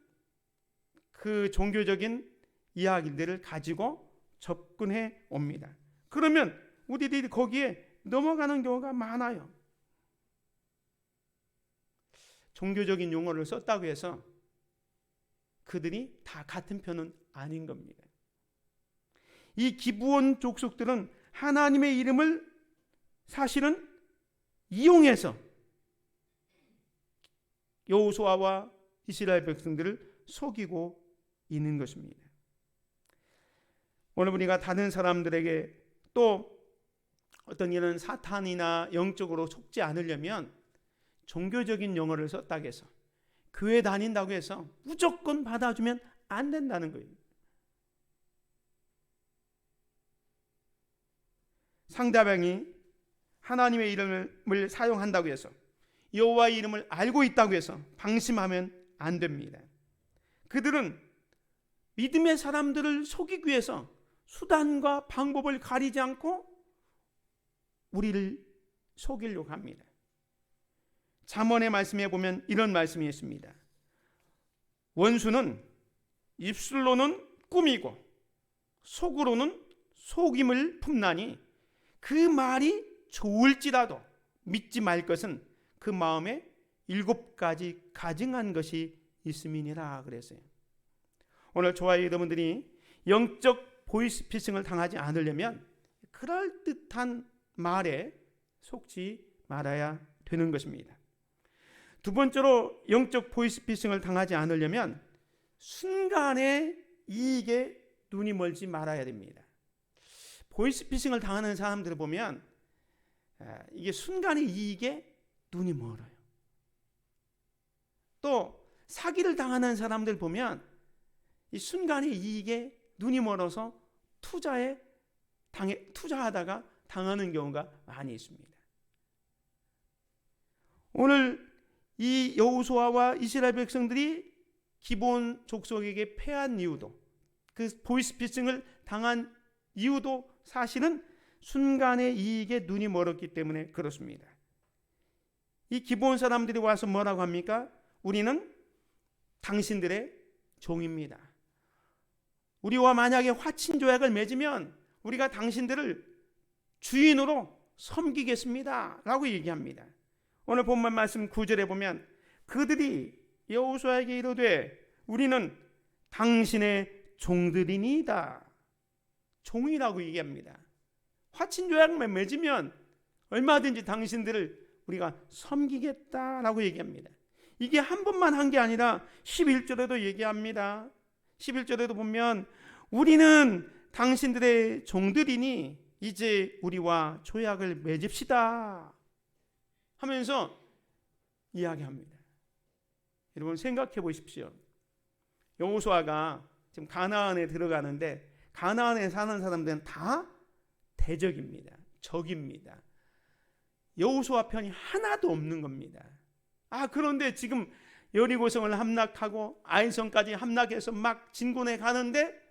그 종교적인 이야기들을 가지고 접근해 옵니다. 그러면 우리들이 거기에 넘어가는 경우가 많아요. 종교적인 용어를 썼다고 해서 그들이 다 같은 편은 아닌 겁니다. 이 기브온 족속들은 하나님의 이름을 사실은 이용해서 여호수아와 이스라엘 백성들을 속이고 있는 것입니다. 오늘 우리가 다른 사람들에게 또 어떤 이런 사탄이나 영적으로 속지 않으려면 종교적인 용어를 썼다고 해서 교회 다닌다고 해서 무조건 받아주면 안 된다는 거예요. 상대방이 하나님의 이름을 사용한다고 해서, 여호와의 이름을 알고 있다고 해서 방심하면 안 됩니다. 그들은 믿음의 사람들을 속이기 위해서 수단과 방법을 가리지 않고 우리를 속이려고 합니다. 잠언의 말씀에 보면 이런 말씀이 있습니다. 원수는 입술로는 꾸미고 속으로는 속임을 품나니 그 말이 좋을지라도 믿지 말 것은 그 마음에 7가지 가증한 것이 있음이니라 그랬어요. 오늘 저와 여러분들이 영적 보이스피싱을 당하지 않으려면 그럴듯한 말에 속지 말아야 되는 것입니다. 두 번째로 영적 보이스피싱을 당하지 않으려면 순간의 이익에 눈이 멀지 말아야 됩니다. 보이스피싱을 당하는 사람들을 보면 이게 순간의 이익에 눈이 멀어요. 또 사기를 당하는 사람들 보면 이 순간의 이익에 눈이 멀어서 투자하다가 당하는 경우가 많이 있습니다. 오늘 이 여호수아와 이스라엘 백성들이 기브온 족속에게 패한 이유도, 그 보이스피싱을 당한 이유도 사실은 순간의 이익에 눈이 멀었기 때문에 그렇습니다. 이 기브온 사람들이 와서 뭐라고 합니까? 우리는 당신들의 종입니다. 우리와 만약에 화친 조약을 맺으면 우리가 당신들을 주인으로 섬기겠습니다 라고 얘기합니다. 오늘 본문 말씀 9절에 보면 그들이 여호수아에게 이르되 우리는 당신의 종들이니이다. 종이라고 얘기합니다. 화친 조약만 맺으면 얼마든지 당신들을 우리가 섬기겠다라고 얘기합니다. 이게 한 번만 한 게 아니라 11절에도 얘기합니다. 11절에도 보면 우리는 당신들의 종들이니 이제 우리와 조약을 맺읍시다 하면서 이야기합니다. 여러분 생각해 보십시오. 여호수아가 지금 가나안에 들어가는데 가나안에 사는 사람들은 다 대적입니다. 적입니다. 여호수아 편이 하나도 없는 겁니다. 그런데 지금 여리고성을 함락하고 아이성까지 함락해서 막 진군해 가는데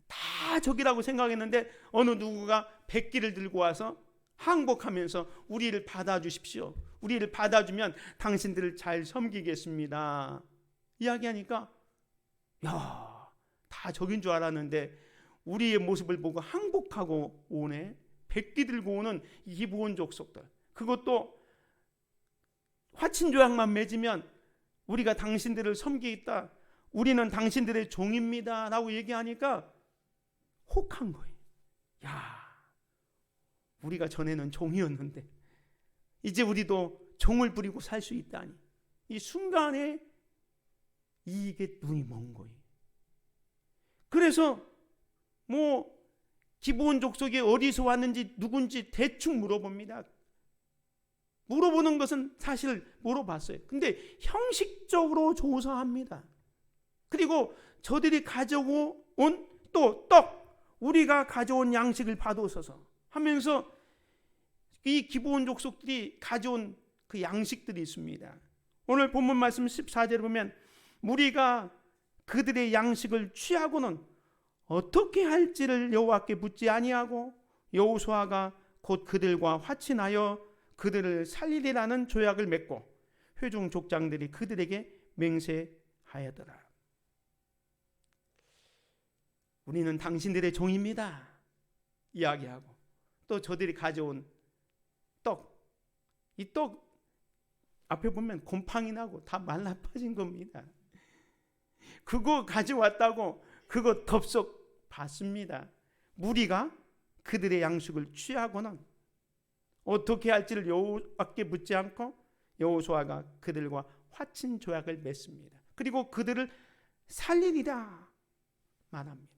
다 적이라고 생각했는데 어느 누구가 백기를 들고 와서 항복하면서 우리를 받아주십시오. 우리를 받아주면 당신들을 잘 섬기겠습니다. 이야기하니까 다 적인 줄 알았는데 우리의 모습을 보고 항복하고 오네. 백기 들고 오는 기브온 족속들. 그것도 화친 조약만 맺으면 우리가 당신들을 섬기겠다. 우리는 당신들의 종입니다 라고 얘기하니까 혹한 거예요. 우리가 전에는 종이었는데 이제 우리도 종을 부리고 살 수 있다니. 이 순간에 이익에 눈이 먼 거예요. 그래서 기브온 족속이 어디서 왔는지 누군지 대충 물어봅니다. 물어보는 것은 사실 물어봤어요. 근데 형식적으로 조사합니다. 그리고 저들이 가져온 또 떡, 우리가 가져온 양식을 받아서서 하면서 이 기브온 족속들이 가져온 그 양식들이 있습니다. 오늘 본문 말씀 14절에 보면 무리가 그들의 양식을 취하고는 어떻게 할지를 여호와께 묻지 아니하고 여호수아가 곧 그들과 화친하여 그들을 살리리라는 조약을 맺고 회중 족장들이 그들에게 맹세하였더라. 우리는 당신들의 종입니다 이야기하고 또 저들이 가져온 떡, 이 떡 앞에 보면 곰팡이 나고 다 말라 빠진 겁니다. 그거 가져왔다고 그거 덥석 받습니다. 무리가 그들의 양식을 취하고는 어떻게 할지를 여호와께 묻지 않고 여호수아가 그들과 화친 조약을 맺습니다. 그리고 그들을 살리리라 말합니다.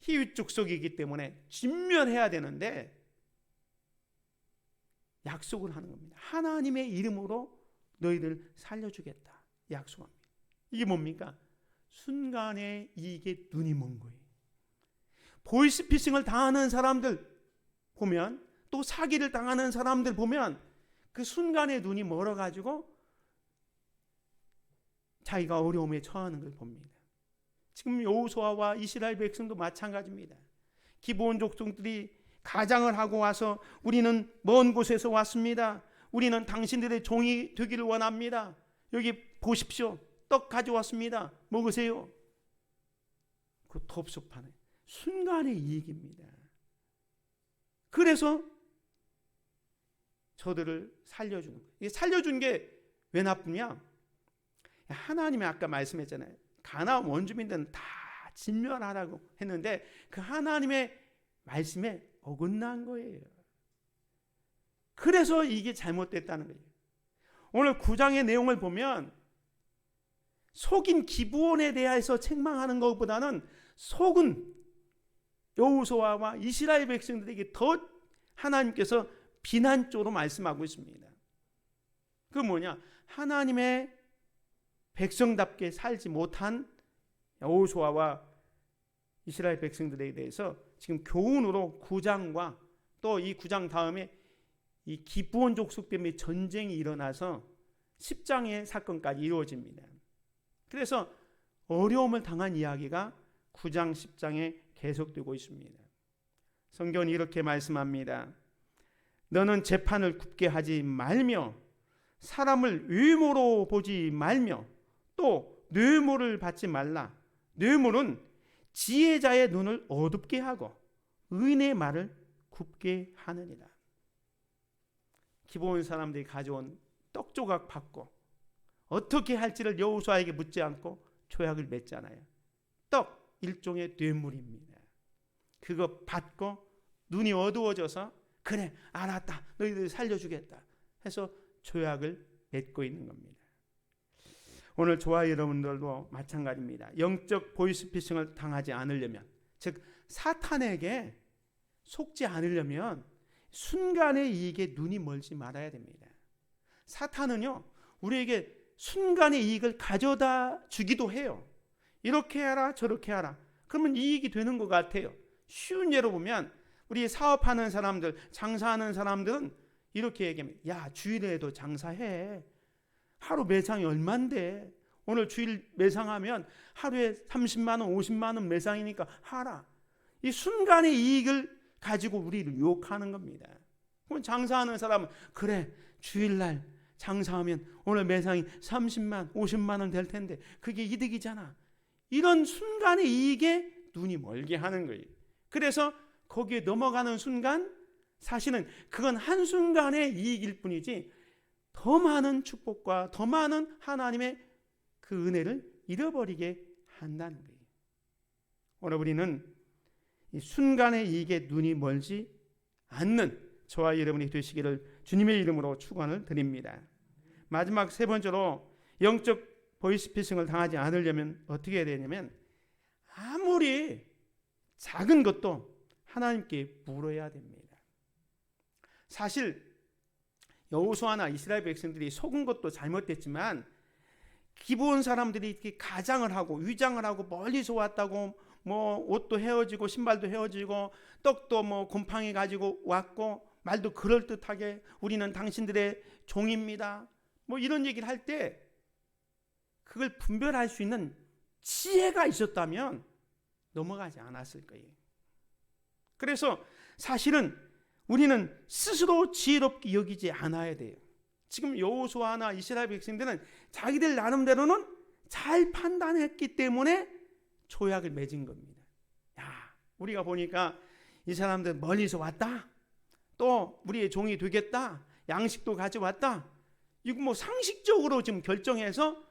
히윗 족속이기 때문에 진멸해야 되는데 약속을 하는 겁니다. 하나님의 이름으로 너희들 살려주겠다 약속합니다. 이게 뭡니까? 순간에 이익에 눈이 먼 거예요. 보이스피싱을 당하는 사람들 보면, 또 사기를 당하는 사람들 보면 그 순간에 눈이 멀어가지고 자기가 어려움에 처하는 걸 봅니다. 지금 여호수아와 이스라엘 백성도 마찬가지입니다. 기브온 족속들이 가장을 하고 와서 우리는 먼 곳에서 왔습니다. 우리는 당신들의 종이 되기를 원합니다. 여기 보십시오. 떡 가져왔습니다. 먹으세요. 그 톱수판에 순간의 이익입니다. 그래서 저들을 살려주는 거예요. 이게 살려준 게 왜 나쁘냐? 하나님이 아까 말씀했잖아요. 가나안 원주민들은 다 진멸하라고 했는데 그 하나님의 말씀에 어긋난 거예요. 그래서 이게 잘못됐다는 거예요. 오늘 9장의 내용을 보면 속인 기브온에 대해서 책망하는 것보다는 속은 여호수아와 이스라엘 백성들에게 더 하나님께서 비난적으로 말씀하고 있습니다. 그 뭐냐? 하나님의 백성답게 살지 못한 여호수아와 이스라엘 백성들에 대해서 지금 교훈으로 9장과 또 이 9장 다음에 이 기브온 족속 때문에 전쟁이 일어나서 10장의 사건까지 이루어집니다. 그래서 어려움을 당한 이야기가 9장 10장에 계속되고 있습니다. 성경은 이렇게 말씀합니다. 너는 재판을 굽게 하지 말며 사람을 외모로 보지 말며 또 뇌물을 받지 말라. 뇌물은 지혜자의 눈을 어둡게 하고 의인의 말을 굽게 하느니라. 기브온 사람들이 가져온 떡 조각 받고 어떻게 할지를 여호수아에게 묻지 않고 조약을 맺잖아요. 떡 일종의 뇌물입니다. 그거 받고 눈이 어두워져서 그래 알았다 너희들 살려주겠다 해서 조약을 맺고 있는 겁니다. 오늘 저와 여러분들도 마찬가지입니다. 영적 보이스피싱을 당하지 않으려면, 즉 사탄에게 속지 않으려면 순간의 이익에 눈이 멀지 말아야 됩니다. 사탄은요 우리에게 순간의 이익을 가져다 주기도 해요. 이렇게 하라 저렇게 하라. 그러면 이익이 되는 것 같아요. 쉬운 예로 보면 우리 사업하는 사람들, 장사하는 사람들은 이렇게 얘기합니다. 야 주일에도 장사해. 하루 매상이 얼만데. 오늘 주일 매상하면 하루에 30만 원 50만 원 매상이니까 하라. 이 순간의 이익을 가지고 우리를 유혹하는 겁니다. 그럼 장사하는 사람은 그래 주일날 장사하면 오늘 매상이 30만 50만 원 될 텐데 그게 이득이잖아. 이런 순간의 이익에 눈이 멀게 하는 거예요. 그래서 거기에 넘어가는 순간 사실은 그건 한순간의 이익일 뿐이지 더 많은 축복과 더 많은 하나님의 그 은혜를 잃어버리게 한다는 거예요. 오늘 우리는 이 순간의 이익에 눈이 멀지 않는 저와 여러분이 되시기를 주님의 이름으로 축원을 드립니다. 마지막 세 번째로 영적 보이스피싱을 당하지 않으려면 어떻게 해야 되냐면 아무리 작은 것도 하나님께 물어야 됩니다. 사실 여호수아나 이스라엘 백성들이 속은 것도 잘못됐지만 기브온 사람들이 이렇게 가장을 하고 위장을 하고 멀리서 왔다고 뭐 옷도 헤어지고 신발도 헤어지고 떡도 뭐 곰팡이 가지고 왔고 말도 그럴듯하게 우리는 당신들의 종입니다. 뭐 이런 얘기를 할 때 그걸 분별할 수 있는 지혜가 있었다면 넘어가지 않았을 거예요. 그래서 사실은 우리는 스스로 지혜롭게 여기지 않아야 돼요. 지금 여호수아나 이스라엘 백성들은 자기들 나름대로는 잘 판단했기 때문에 조약을 맺은 겁니다. 야, 우리가 보니까 이 사람들 멀리서 왔다. 또 우리의 종이 되겠다. 양식도 가져왔다. 이거 뭐 상식적으로 지금 결정해서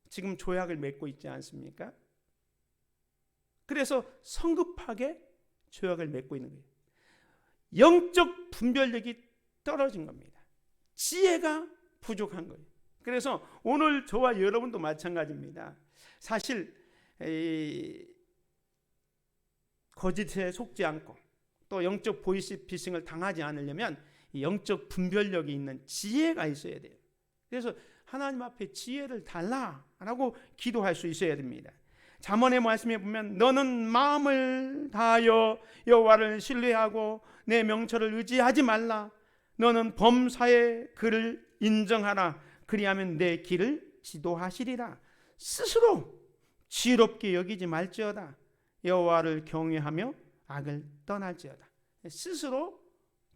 지금 조약을 맺고 있지 않습니까? 그래서 성급하게 조약을 맺고 있는 거예요. 영적 분별력이 떨어진 겁니다. 지혜가 부족한 거예요. 그래서 오늘 저와 여러분도 마찬가지입니다. 사실 거짓에 속지 않고 또 영적 보이스피싱을 당하지 않으려면 영적 분별력이 있는 지혜가 있어야 돼요. 그래서 하나님 앞에 지혜를 달라라고 기도할 수 있어야 됩니다. 잠언의 말씀에 보면 너는 마음을 다하여 여호와를 신뢰하고 내 명철을 의지하지 말라. 너는 범사의 그를 인정하라. 그리하면 내 길을 지도하시리라. 스스로 지혜롭게 여기지 말지어다. 여호와를 경외하며 악을 떠날지어다. 스스로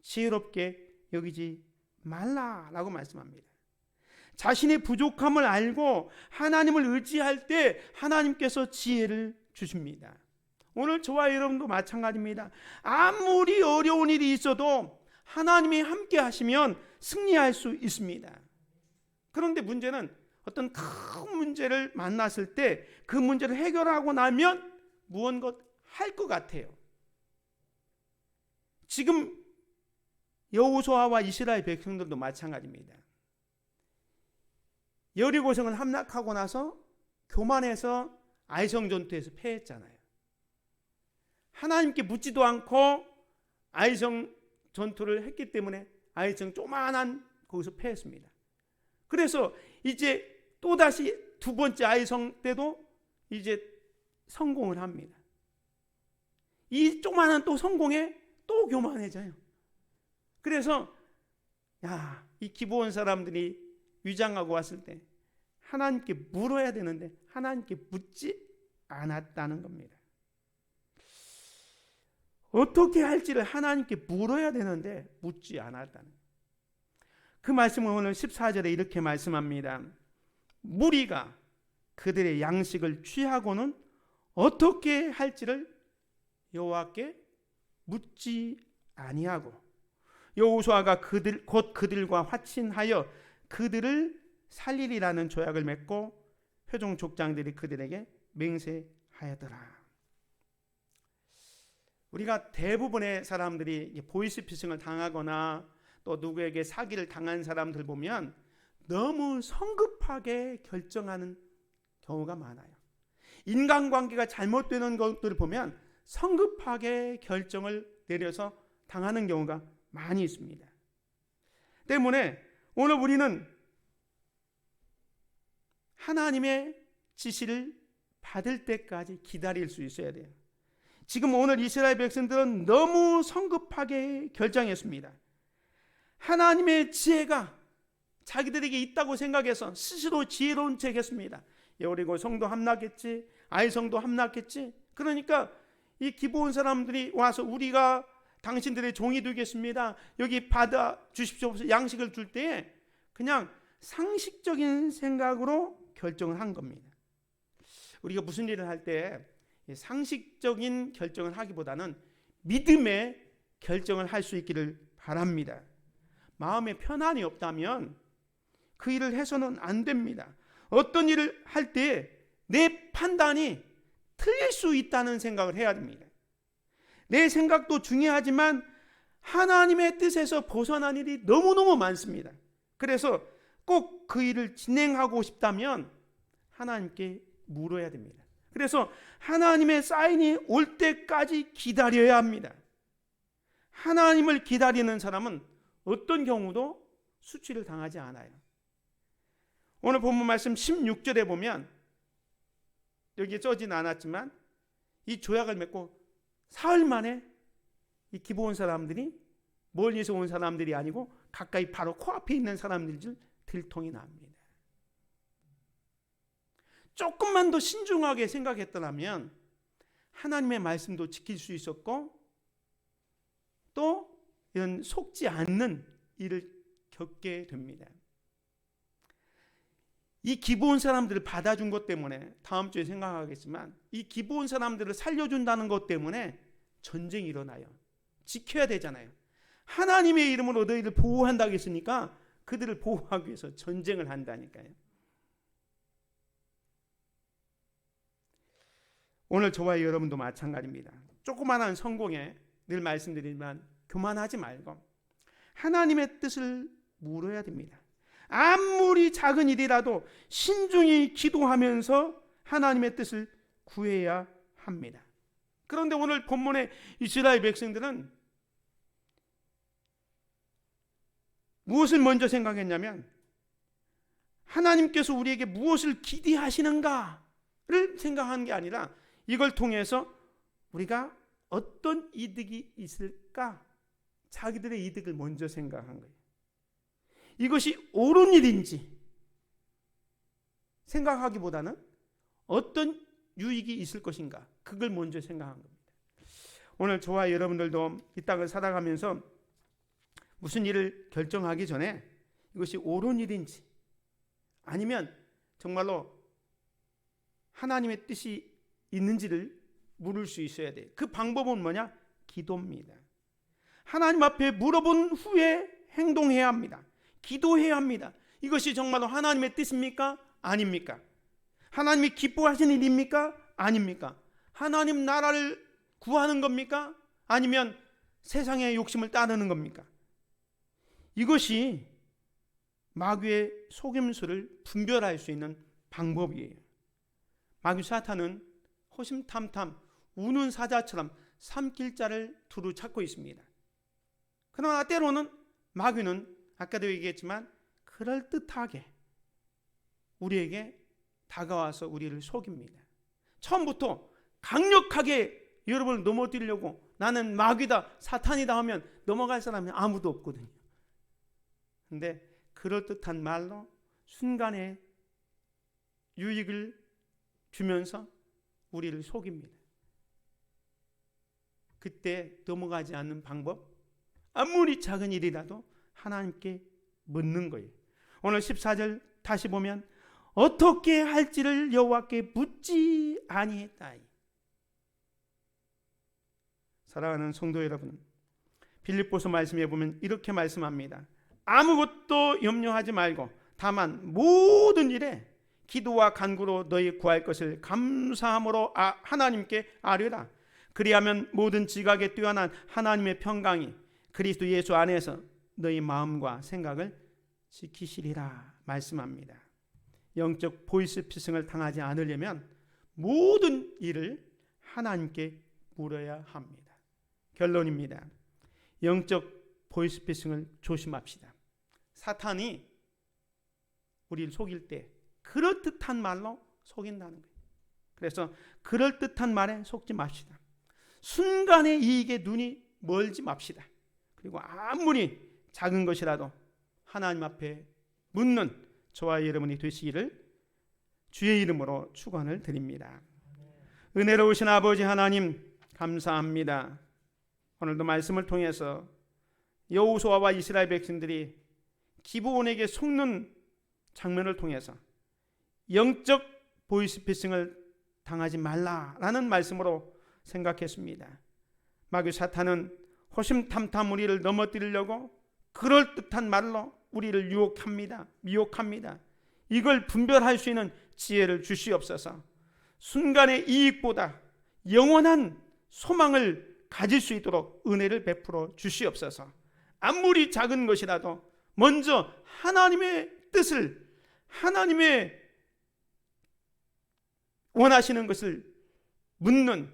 지혜롭게 여기지 말라라고 말씀합니다. 자신의 부족함을 알고 하나님을 의지할 때 하나님께서 지혜를 주십니다. 오늘 저와 여러분도 마찬가지입니다. 아무리 어려운 일이 있어도 하나님이 함께 하시면 승리할 수 있습니다. 그런데 문제는 어떤 큰 문제를 만났을 때 그 문제를 해결하고 나면 무언가 할 것 같아요. 지금 여호수아와 이스라엘 백성들도 마찬가지입니다. 여리고성을 함락하고 나서 교만해서 아이성 전투에서 패했잖아요. 하나님께 묻지도 않고 아이성 전투를 했기 때문에 아이성 조만한 거기서 패했습니다. 그래서 이제 또다시 두 번째 아이성 때도 이제 성공을 합니다. 이 조만한 또 성공에 또 교만해져요. 그래서 이 기브온 사람들이 위장하고 왔을 때 하나님께 물어야 되는데 하나님께 묻지 않았다는 겁니다. 어떻게 할지를 하나님께 물어야 되는데 묻지 않았다는 거예요. 그 말씀은 오늘 14절에 이렇게 말씀합니다. 무리가 그들의 양식을 취하고는 어떻게 할지를 여호와께 묻지 아니하고 여호수아가 곧 그들과 화친하여 그들을 살리리라는 조약을 맺고 회중 족장들이 그들에게 맹세하였더라. 우리가 대부분의 사람들이 보이스피싱을 당하거나 또 누구에게 사기를 당한 사람들 보면 너무 성급하게 결정하는 경우가 많아요. 인간관계가 잘못되는 것들을 보면 성급하게 결정을 내려서 당하는 경우가 많이 있습니다. 때문에 오늘 우리는 하나님의 지시를 받을 때까지 기다릴 수 있어야 돼요. 지금 오늘 이스라엘 백성들은 너무 성급하게 결정했습니다. 하나님의 지혜가 자기들에게 있다고 생각해서 스스로 지혜로운 척 했습니다. 여리고 성도 함락했지, 아이성도 함락했지. 그러니까 이 기브온 사람들이 와서 우리가 당신들의 종이 되겠습니다. 여기 받아 주십시오. 양식을 줄 때에 그냥 상식적인 생각으로 결정을 한 겁니다. 우리가 무슨 일을 할 때 상식적인 결정을 하기보다는 믿음의 결정을 할 수 있기를 바랍니다. 마음에 편안이 없다면 그 일을 해서는 안 됩니다. 어떤 일을 할 때 내 판단이 틀릴 수 있다는 생각을 해야 됩니다. 내 생각도 중요하지만 하나님의 뜻에서 벗어난 일이 너무너무 많습니다. 그래서 꼭 그 일을 진행하고 싶다면 하나님께 물어야 됩니다. 그래서 하나님의 사인이 올 때까지 기다려야 합니다. 하나님을 기다리는 사람은 어떤 경우도 수치를 당하지 않아요. 오늘 본문 말씀 16절에 보면 여기에 써진 않았지만 이 조약을 맺고 사흘 만에 이 기브온 사람들이 멀리서 온 사람들이 아니고 가까이 바로 코앞에 있는 사람들 줄 들통이 납니다. 조금만 더 신중하게 생각했더라면 하나님의 말씀도 지킬 수 있었고 또 이런 속지 않는 일을 겪게 됩니다. 이 기브온 사람들을 받아준 것 때문에 다음 주에 생각하겠지만 이 기브온 사람들을 살려준다는 것 때문에 전쟁이 일어나요. 지켜야 되잖아요. 하나님의 이름으로 너희를 보호한다고 했으니까 그들을 보호하기 위해서 전쟁을 한다니까요. 오늘 저와 여러분도 마찬가지입니다. 조그마한 성공에 늘 말씀드리지만 교만하지 말고 하나님의 뜻을 물어야 됩니다. 아무리 작은 일이라도 신중히 기도하면서 하나님의 뜻을 구해야 합니다. 그런데 오늘 본문의 이스라엘 백성들은 무엇을 먼저 생각했냐면 하나님께서 우리에게 무엇을 기대하시는가 생각하는 게 아니라 이걸 통해서 우리가 어떤 이득이 있을까? 자기들의 이득을 먼저 생각한 거예요. 이것이 옳은 일인지 생각하기보다는 어떤 유익이 있을 것인가, 그걸 먼저 생각한 겁니다. 오늘 저와 여러분들도 이 땅을 살아가면서 무슨 일을 결정하기 전에 이것이 옳은 일인지 아니면 정말로 하나님의 뜻이 있는지를 물을 수 있어야 돼요. 그 방법은 뭐냐? 기도입니다. 하나님 앞에 물어본 후에 행동해야 합니다. 기도해야 합니다. 이것이 정말로 하나님의 뜻입니까? 아닙니까? 하나님이 기뻐하시는 일입니까? 아닙니까? 하나님 나라를 구하는 겁니까? 아니면 세상의 욕심을 따르는 겁니까? 이것이 마귀의 속임수를 분별할 수 있는 방법이에요. 마귀 사탄은 호심탐탐 우는 사자처럼 삼킬 자를 두루 찾고 있습니다. 그러나 때로는 마귀는 아까도 얘기했지만 그럴듯하게 우리에게 다가와서 우리를 속입니다. 처음부터 강력하게 여러분을 넘어뜨리려고 나는 마귀다, 사탄이다 하면 넘어갈 사람이 아무도 없거든요. 근데 그럴듯한 말로 순간에 유익을 주면서 우리를 속입니다. 그때 넘어가지 않는 방법, 아무리 작은 일이라도 하나님께 묻는 거예요. 오늘 14절 다시 보면 어떻게 할지를 여호와께 묻지 아니했다. 사랑하는 성도 여러분, 빌립보서 말씀에 보면 이렇게 말씀합니다. 아무것도 염려하지 말고 다만 모든 일에 기도와 간구로 너희 구할 것을 감사함으로 하나님께 아뢰라. 그리하면 모든 지각에 뛰어난 하나님의 평강이 그리스도 예수 안에서 너희 마음과 생각을 지키시리라 말씀합니다. 영적 보이스피싱을 당하지 않으려면 모든 일을 하나님께 물어야 합니다. 결론입니다. 영적 보이스피싱을 조심합시다. 사탄이 우리를 속일 때 그럴듯한 말로 속인다는 거예요. 그래서 그럴듯한 말에 속지 맙시다. 순간의 이익에 눈이 멀지 맙시다. 그리고 아무리 작은 것이라도 하나님 앞에 묻는 저와 여러분이 되시기를 주의 이름으로 축원을 드립니다. 은혜로우신 아버지 하나님 감사합니다. 오늘도 말씀을 통해서 여호수아와 이스라엘 백성들이 기브온에게 속는 장면을 통해서 영적 보이스피싱을 당하지 말라라는 말씀으로 생각했습니다. 마귀 사탄은 호심탐탐 우리를 넘어뜨리려고 그럴듯한 말로 우리를 유혹합니다. 미혹합니다. 이걸 분별할 수 있는 지혜를 주시옵소서. 순간의 이익보다 영원한 소망을 가질 수 있도록 은혜를 베풀어 주시옵소서. 아무리 작은 것이라도 먼저 하나님의 뜻을, 하나님의 원하시는 것을 묻는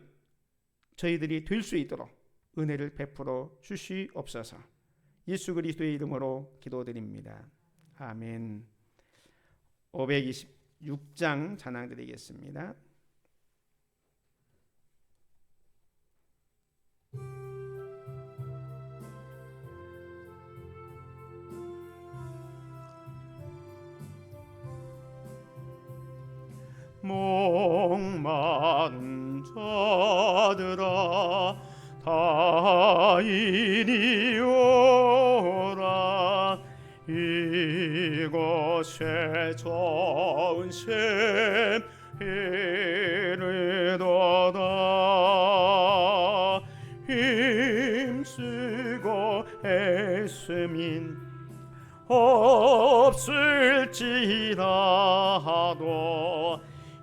저희들이 될 수 있도록 은혜를 베풀어 주시옵소서. 예수 그리스도의 이름으로 기도드립니다. 아멘. 526장 찬양 드리겠습니다. 목마른 자들아 다 이리 오라. 이곳에 좋은 샘 이르도다. 힘쓰고 애쓰민 없을지라도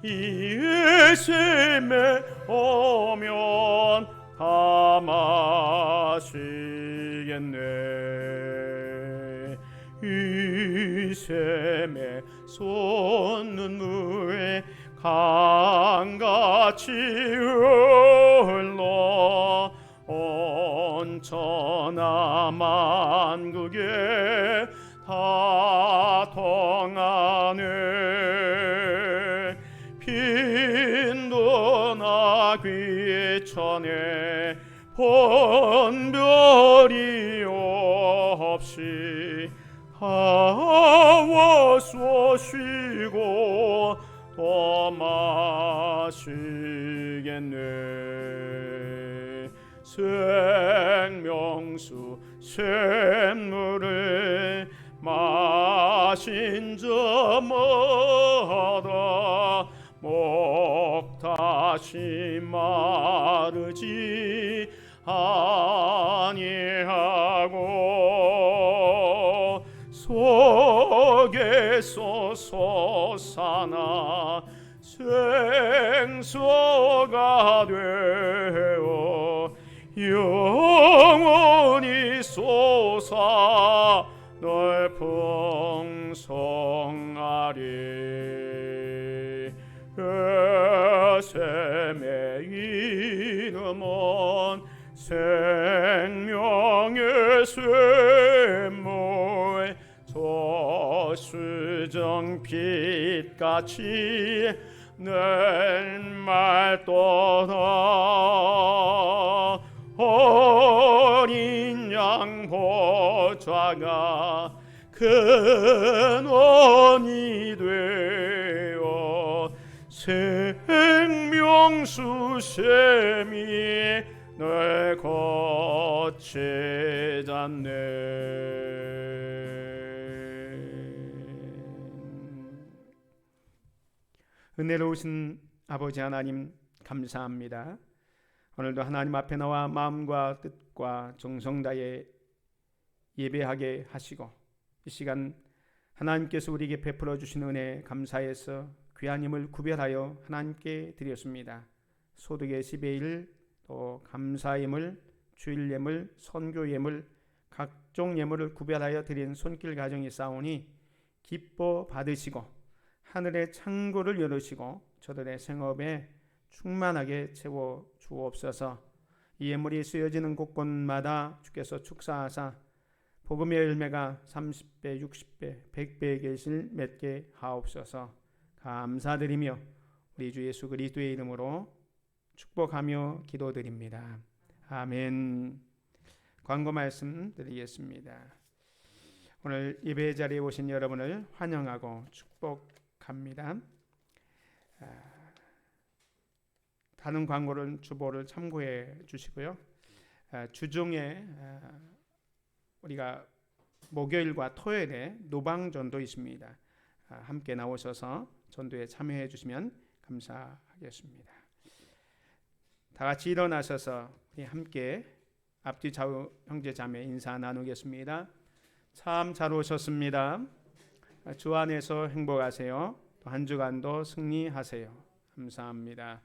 이 샘에 오면 다 마시겠네. 이 샘에 솟는 강같이 흘러 온 천하 만국에 다 통하네. 천에 번별이 없이 하와서 쉬고 또 마시겠네. 생명수 샘물을 마신 자마다 목 다시 마르지 아니하고 속에서 솟아나 생수가 되어 영원히 솟아 널 풍성하리. 샘의 이름은 생명의 샘물 저수정 빛같이 늘 맑도다. 어린 양 보좌가 근원이 되어 생명수 샘이 널 거치잖네. 은혜로우신 아버지 하나님 감사합니다. 오늘도 하나님 앞에 나와 마음과 뜻과 정성 다해 예배하게 하시고 이 시간 하나님께서 우리에게 베풀어 주신 은혜 감사해서 귀한 힘을 구별하여 하나님께 드렸습니다. 소득의 10의 1, 또 감사예물, 주일 예물, 선교 예물, 각종 예물을 구별하여 드린 손길 가정이 싸우니 기뻐 받으시고 하늘의 창고를 열으시고 저들의 생업에 충만하게 채워 주옵소서. 이 예물이 쓰여지는 곳곳마다 주께서 축사하사 복음의 열매가 30배, 60배, 100배에 계실 맺게 하옵소서. 감사드리며 우리 주 예수 그리스도의 이름으로 축복하며 기도드립니다. 아멘. 광고 말씀 드리겠습니다. 오늘 예배 자리에 오신 여러분을 환영하고 축복합니다. 다른 광고는 주보를 참고해 주시고요. 주중에 우리가 목요일과 토요일에 노방전도 있습니다. 함께 나오셔서 전도에 참여해 주시면 감사하겠습니다. 다 같이 일어나셔서 우리 함께 앞뒤 좌우 형제 자매 인사 나누겠습니다. 참 잘 오셨습니다. 주 안에서 행복하세요. 또 한 주간도 승리하세요. 감사합니다.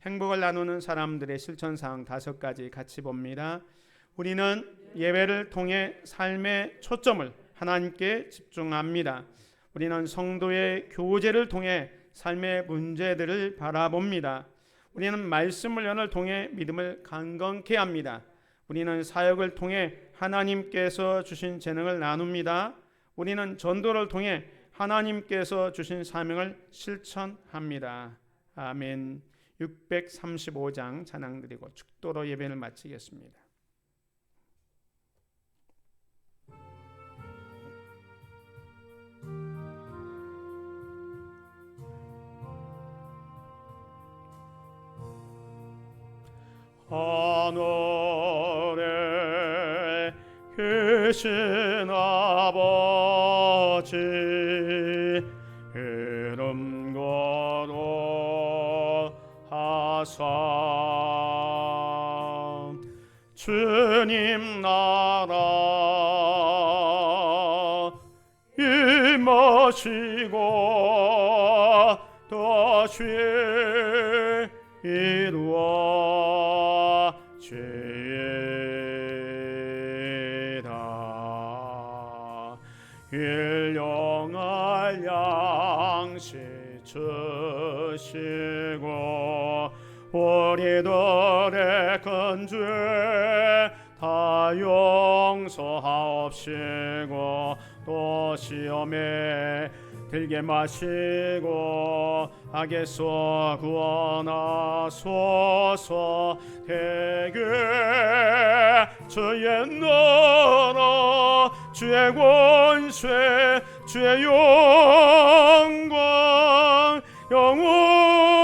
행복을 나누는 사람들의 실천사항 5가지 같이 봅니다. 우리는 예배를 통해 삶의 초점을 하나님께 집중합니다. 우리는 성도의 교제를 통해 삶의 문제들을 바라봅니다. 우리는 말씀을 연을 통해 믿음을 강건케 합니다. 우리는 사역을 통해 하나님께서 주신 재능을 나눕니다. 우리는 전도를 통해 하나님께서 주신 사명을 실천합니다. 아멘. 635장 찬양 드리고 축도로 예배를 마치겠습니다. 하늘에 계신 아버지 이름 거룩하사 주님 나라 임하시고 다시 이루어지이다. 일용할 양식 주시고 우리들의 큰 죄 다 용서하옵시고 또 시험에 들게 마시고 악에서 구원하소서. 대개 주의 나라 주의 권세 주의 영광 영원히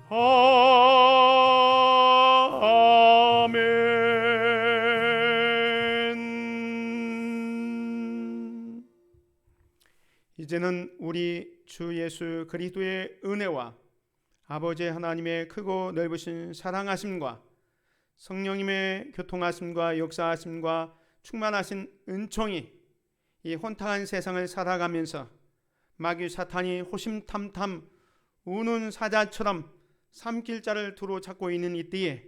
아멘. 이제는 우리 주 예수 그리스도의 은혜와 아버지 하나님의 크고 넓으신 사랑하심과 성령님의 교통하심과 역사하심과 충만하신 은총이 이 혼탁한 세상을 살아가면서 마귀 사탄이 호심탐탐 우는 사자처럼 삼킬자를 두루 찾고 있는 이때에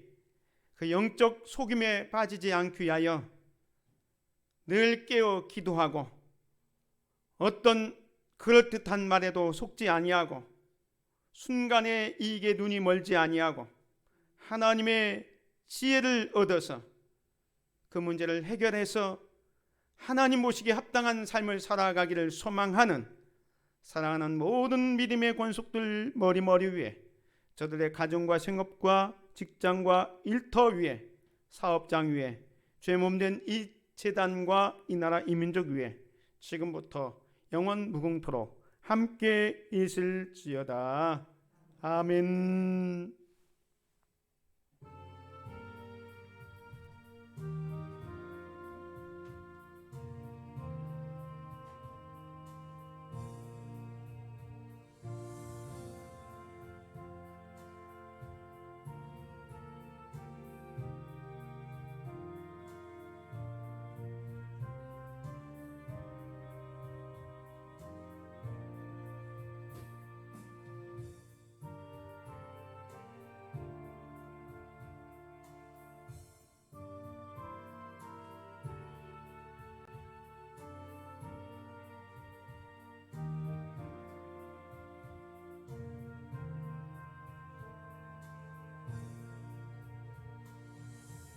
그 영적 속임에 빠지지 않기 위하여 늘 깨어 기도하고 어떤 그럴듯한 말에도 속지 아니하고 순간의 이익에 눈이 멀지 아니하고 하나님의 지혜를 얻어서 그 문제를 해결해서 하나님 보시기에 합당한 삶을 살아가기를 소망하는 사랑하는 모든 믿음의 권속들 머리 위에, 저들의 가정과 생업과 직장과 일터 위에, 사업장 위에, 죄 몸된 이 재단과 이 나라 이 민족 위에 지금부터 영원 무궁토록 함께 있을지어다. 아멘.